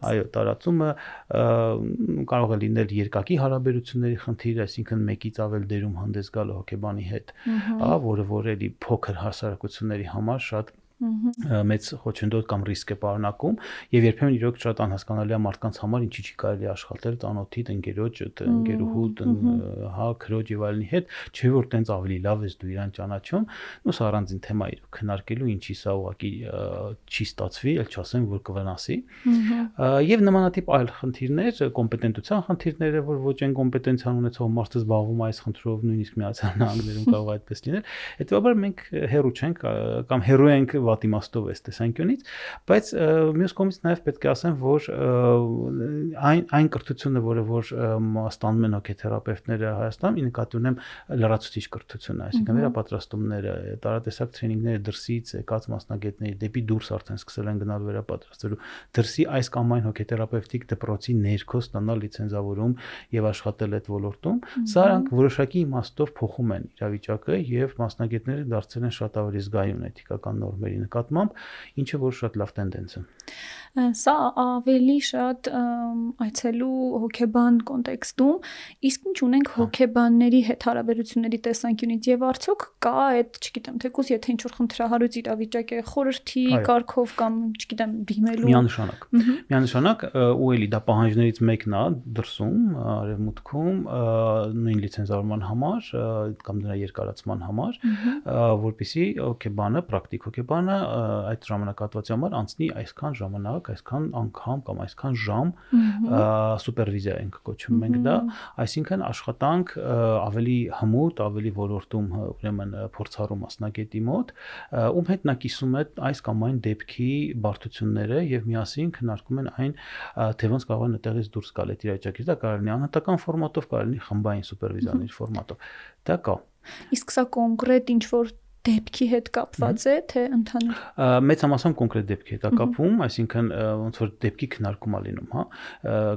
այո, տարածումը կարող է լինել երկակի հարաբերությունների խնդիր, այսինքն մեկից ավել դերում հանդես գալը հոգեբանի հետ, որը որ էլի փոքր հասարակությունների համար շատ մեծ խոչընդոտ կամ ռիսկ է պարունակում եւ երբեմն իրոք շատ անհասկանալի է մարդկանց համար ինչի չի կարելի աշխատել ծանոթի ընկերոջ, ընկերուհու, հա, քրոջ եւ այլնի հետ, չէ որ տենց ավելի լավ ես դու իրան ճանաչում, ու սա առանձին թեմա է քննարկելու, ինչի սա ուղղակի չի ստացվի, ել չասեմ որ կվնասի։ Եվ նմանատիպ այլ խնդիրներ, կոմպետենտության խնդիրները, որ ոչ այն կոմպետենցիան ունեցող մարդը զբաղվում է այս խնդրով, նույնիսկ Միացյալ Նահանգներում կարող է այդպես լինել։ Հետևաբար մենք հեռու չենք կամ հեռու ենք վատ իմաստով էս տեսանկյունից, բայց մյուս կողմից նաև պետք է ասեմ, որ այն կրթությունը, որը որ ստանում են հոգեթերապևտները Հայաստանում, ի նկատի ունեմ լրացուցիչ կրթությունը, այսինքն վերապատրաստումները, տարատեսակ տրեյնինգները դրսից եկած մասնագետների դեպի դուրս արդեն սկսել են գնալ վերապատրաստելու, դրսի այս կամ այն հոգեթերապևտիկ դպրոցի ներքո ստանալ լիցենզավորում եւ աշխատել այդ ոլորտում, սրանք որոշակի իմաստով փոխում են իրավիճակը եւ մասնագետները դարձել են շատ ավելի զգայուն էթիկական նորմերի նկատմամբ, ինչը որ շատ լավ տենդենց է։ Սա ավելի շատ այցելու հոգեբան կոնտեքստում, իսկ ինչ ունենք հոգեբանների հետ հարաբերությունների տեսանկյունից եւ արդյոք կա այդ, չգիտեմ, թեկուզ եթե ինչ-որ խնդրահարույց իրավիճակ է խորհրդի կարգով կամ, չգիտեմ, դիմելու միանշանակ ու էլի դա պահանջներից մեկն է դրսում, արևմուտքում նույն լիցենզավորման համար կամ դրա երկարացման համար, որպեսզի հոգեբանը, պրակտիկ հոգեբանը այդ ժամանակահատվածի համար անցնի այսքան ժամանակ, այսքան անգամ կամ այսքան ժամ սուպերվիզիա ենք կոչում մենք դա, այսինքն աշխատանք ավելի հմուտ, ավելի ոլորտում ուրեմն փորձառու մասնագետի մոտ, ում հետ նա կիսում է այս կամ այն դեպքի բարդությունները եւ միասին քննարկում են այն, թե ոնց կարող են այդտեղից դուրս գալ այդ իրավիճակից, դա կարող է անհատական ֆորմատով, կարող է խմբային սուպերվիզիաների ֆորմատով, դա կա։ Իսկ սա կոնկրետ ինչ-որ դեպքի հետ կապված է, թե ընդհանուր։ Մեծ համասամբ կոնկրետ դեպքի հետ է կապվում, այսինքն ոնց որ դեպքի քննարկում է լինում, հա,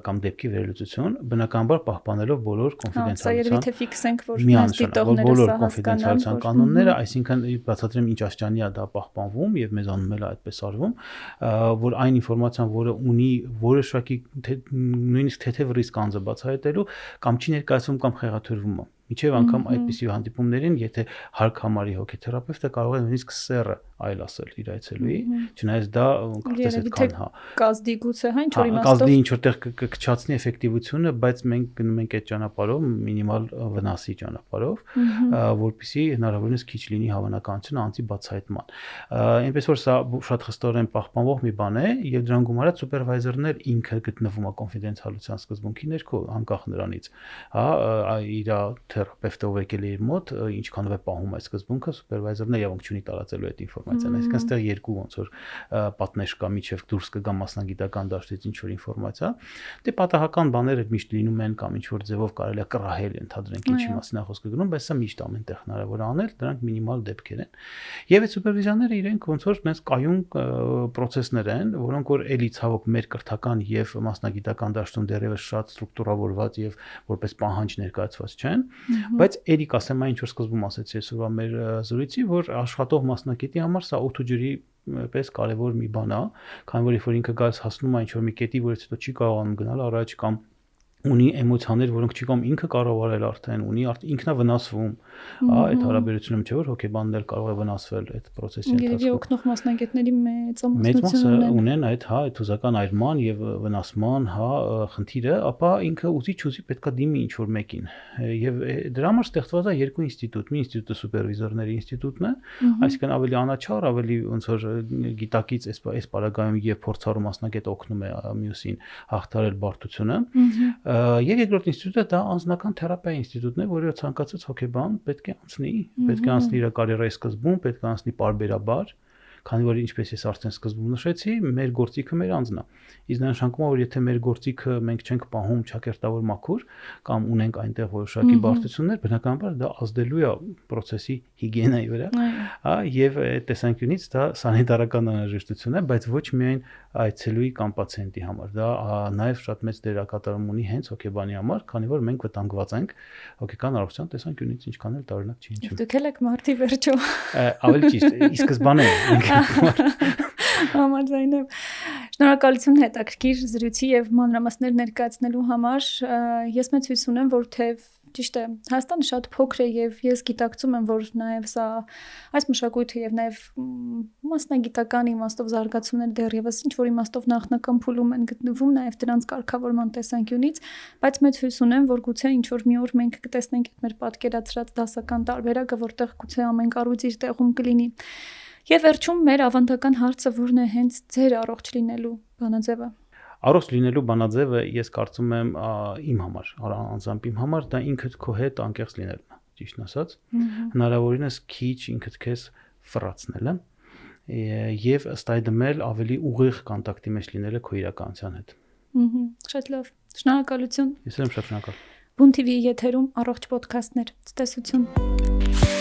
կամ դեպքի վերլուծություն, բնականաբար պահպանելով բոլոր կոնֆիդենցիալության։ Սա երևի թե ֆիքսենք, որ մեզ դիտողները բոլոր կոնֆիդենցիալության կանոնները, այսինքն բացատրեմ ինչ աստիճանի է դա պահպանվում եւ մեզանում էլ այդպես արվում, որ այն ինֆորմացիան, որը ունի որոշակի նույնիսկ թեթև ռիսկ անձը բացահայտելու կամ չի ներկայացվում կամ խեղաթյուրվում է։ Միջև անգամ այդպիսի հանդիպումներին, եթե հարկ համարի հոգեթերապևտը կարող է նույնիսկ սեռը այլ ասել իր այցելուի, չնայած դա կարծես այդքան, հա, կազդի գուցե, հա, ինչ որ իմաստով կազդի ինչ որտեղ կքչացնի էֆեկտիվությունը, բայց մենք գնում ենք այդ ճանապարհով մինիմալ վնասի ճանապարհով, որպեսզի հնարավորինս քիչ լինի հավանականությունը անձի բացահայտման։ Այնպես որ սա շատ խստորեն պահպանվող մի բան է, եւ դրան գումարած սուպերվայզերն ինքը գտնվում է կոնֆիդենցիալության սկզբունքի ներքո, անկախ նրանից, հա, իր թերապևտը ով եկել է իր մոտ, ինչքանով է պահում այդ սկզբունքը, սուպերվայզերն իրավունք չունի տարածելու այդ ինֆորմացիան, այսինքն այստեղ երկու ոնց որ պատնեշ կա, միջև դուրս կգա մասնագիտական դաշտից ինչ որ ինֆորմացիա, դե պատահական բաներ էլ միշտ լինում են կամ ինչ որ ձևով կարելի է կռահել, ընդհանրենք ինչի մասին է խոսքը գնում, բայց սա միշտ ամենտեղ հնարավոր է անել, դրանք մինիմալ դեպքեր են։ Եվ այդ սուպերվիզիաները իրենք ոնց որ նենց կայուն պրոցեսներ են, որոնք որ էլի ցավոք մեր կրթական եւ մասնագիտական դաշտում դեռևս շատ ստրուկտուրավորված եւ որպես պահանջ ներկայացված չեն, բայց էլի կասեմ այն ինչ որ սկզբում ասեցի այսօրվա մեր զրույցի, որ աշխատող մասնակետի համար սա օդ ու ջրի պես կարևոր մի բան է, քանի որ երբ որ ինքը գալիս հասնում է ինչ որ մի կետի, որից հետո չի կարողանում գնալ առաջ կամ ունի էմոցիաներ, որոնք չի կամ ինքը կառավարել արդեն, ունի ինքնա վնասվում, այդ հարաբերությունում չէ որ հոգեբանն էլ կարող է վնասվել այդ process-ի ընթացքում։ Եվ օգնող մասնագետների մեծ մասը ունեն այդ, հա, այդ հուզական այրման եւ վնասման, հա, խնդիրը, ապա ինքը ուզի պետքա դիմի ինչ որ մեկին։ Եվ դրա համար ստեղծված է երկու ինստիտուտ, մի ինստիտուտը սուպերվիզորների ինստիտուտն է, այսինքն ավելի անաչառ, ավելի ոնց որ գիտակից այս պարագայում եւ փորձառու մասնագետ օգնում է մյուսին հաղթարել բարդությունը։ Եվ երկրորդ ինստիտուտը դա անձնական թերապիայի ինստիտուտն է, որը ցանկացած հոգեբան պետք է անցնի իր կարիերայի սկզբում, պետք է անցնի պարբերաբար, քանի որ ինչպես ես արդեն սկզբում նշեցի, մեր գործիքը մեր անձն է։ Իսկ դա նշանակում է, որ եթե մեր գործիքը մենք չենք պահում ճակերտավոր մաքուր կամ ունենք այնտեղ որոշակի բարդություններ, բնականաբար դա ազդելու է process-ի հիգիենայի վրա, հա, եւ այդ տեսանկյունից դա սանիտարական անհրաժեշտություն է, բայց ոչ միայն այցելուի կամ պացիենտի համար, դա նաեւ շատ մեծ դերակատարում ունի հենց հոգեբանի համար, քանի որ մենք վտանգված ենք հոգեկան առողջության տեսանկյունից, ինչքան էլ տարօրինակ չի ինչու։ Դուք եք մարտի վերջո։ Ավելի ճիշտ, ի սկզբանե Համաձայն եմ։ Շնորհակալություն հետաքրքիր զրույցի եւ մանրամասներ ներկայացնելու համար։ Ես մեծ հույս ունեմ, որ թեև ճիշտ է, Հայաստանը շատ փոքր է եւ ես գիտակցում եմ, որ նաեւ սա այս մշակույթը եւ նաեւ մասնագիտական իմաստով զարգացումները դեռևս ինչ որ իմաստով նախնական փուլում են գտնվում նաեւ դրանց կարգավորման տեսանկյունից, բայց մեծ հույս ունեմ, որ գուցե ինչ որ մի օր մենք կտեսնենք այդ մեր պատկերացրած դասական տարբերակը, որտեղ գուցե ամեն կառույց իր տեղում կլինի։ Եվ վերջում մեր ավանդական հարցը որն է հենց ձեր առողջ լինելու բանաձևը։ Առողջ լինելու բանաձևը ես կարծում եմ իմ համար, անձամբ իմ համար դա ինքդ քո հետ անկեղծ լինելն է, ճիշտն ասած, հնարավորինս քիչ ինքդ քեզ ֆռացնելը եւ ըստ այդմ էլ ավելի ուղիղ կոնտակտի մեջ լինելը քո իրականության հետ։ Շատ լավ։ Շնորհակալություն։ Ես եմ շատ շնորհակալ։ Բուն TV եթերում առողջ ոդքասթներ։ Ցտեսություն։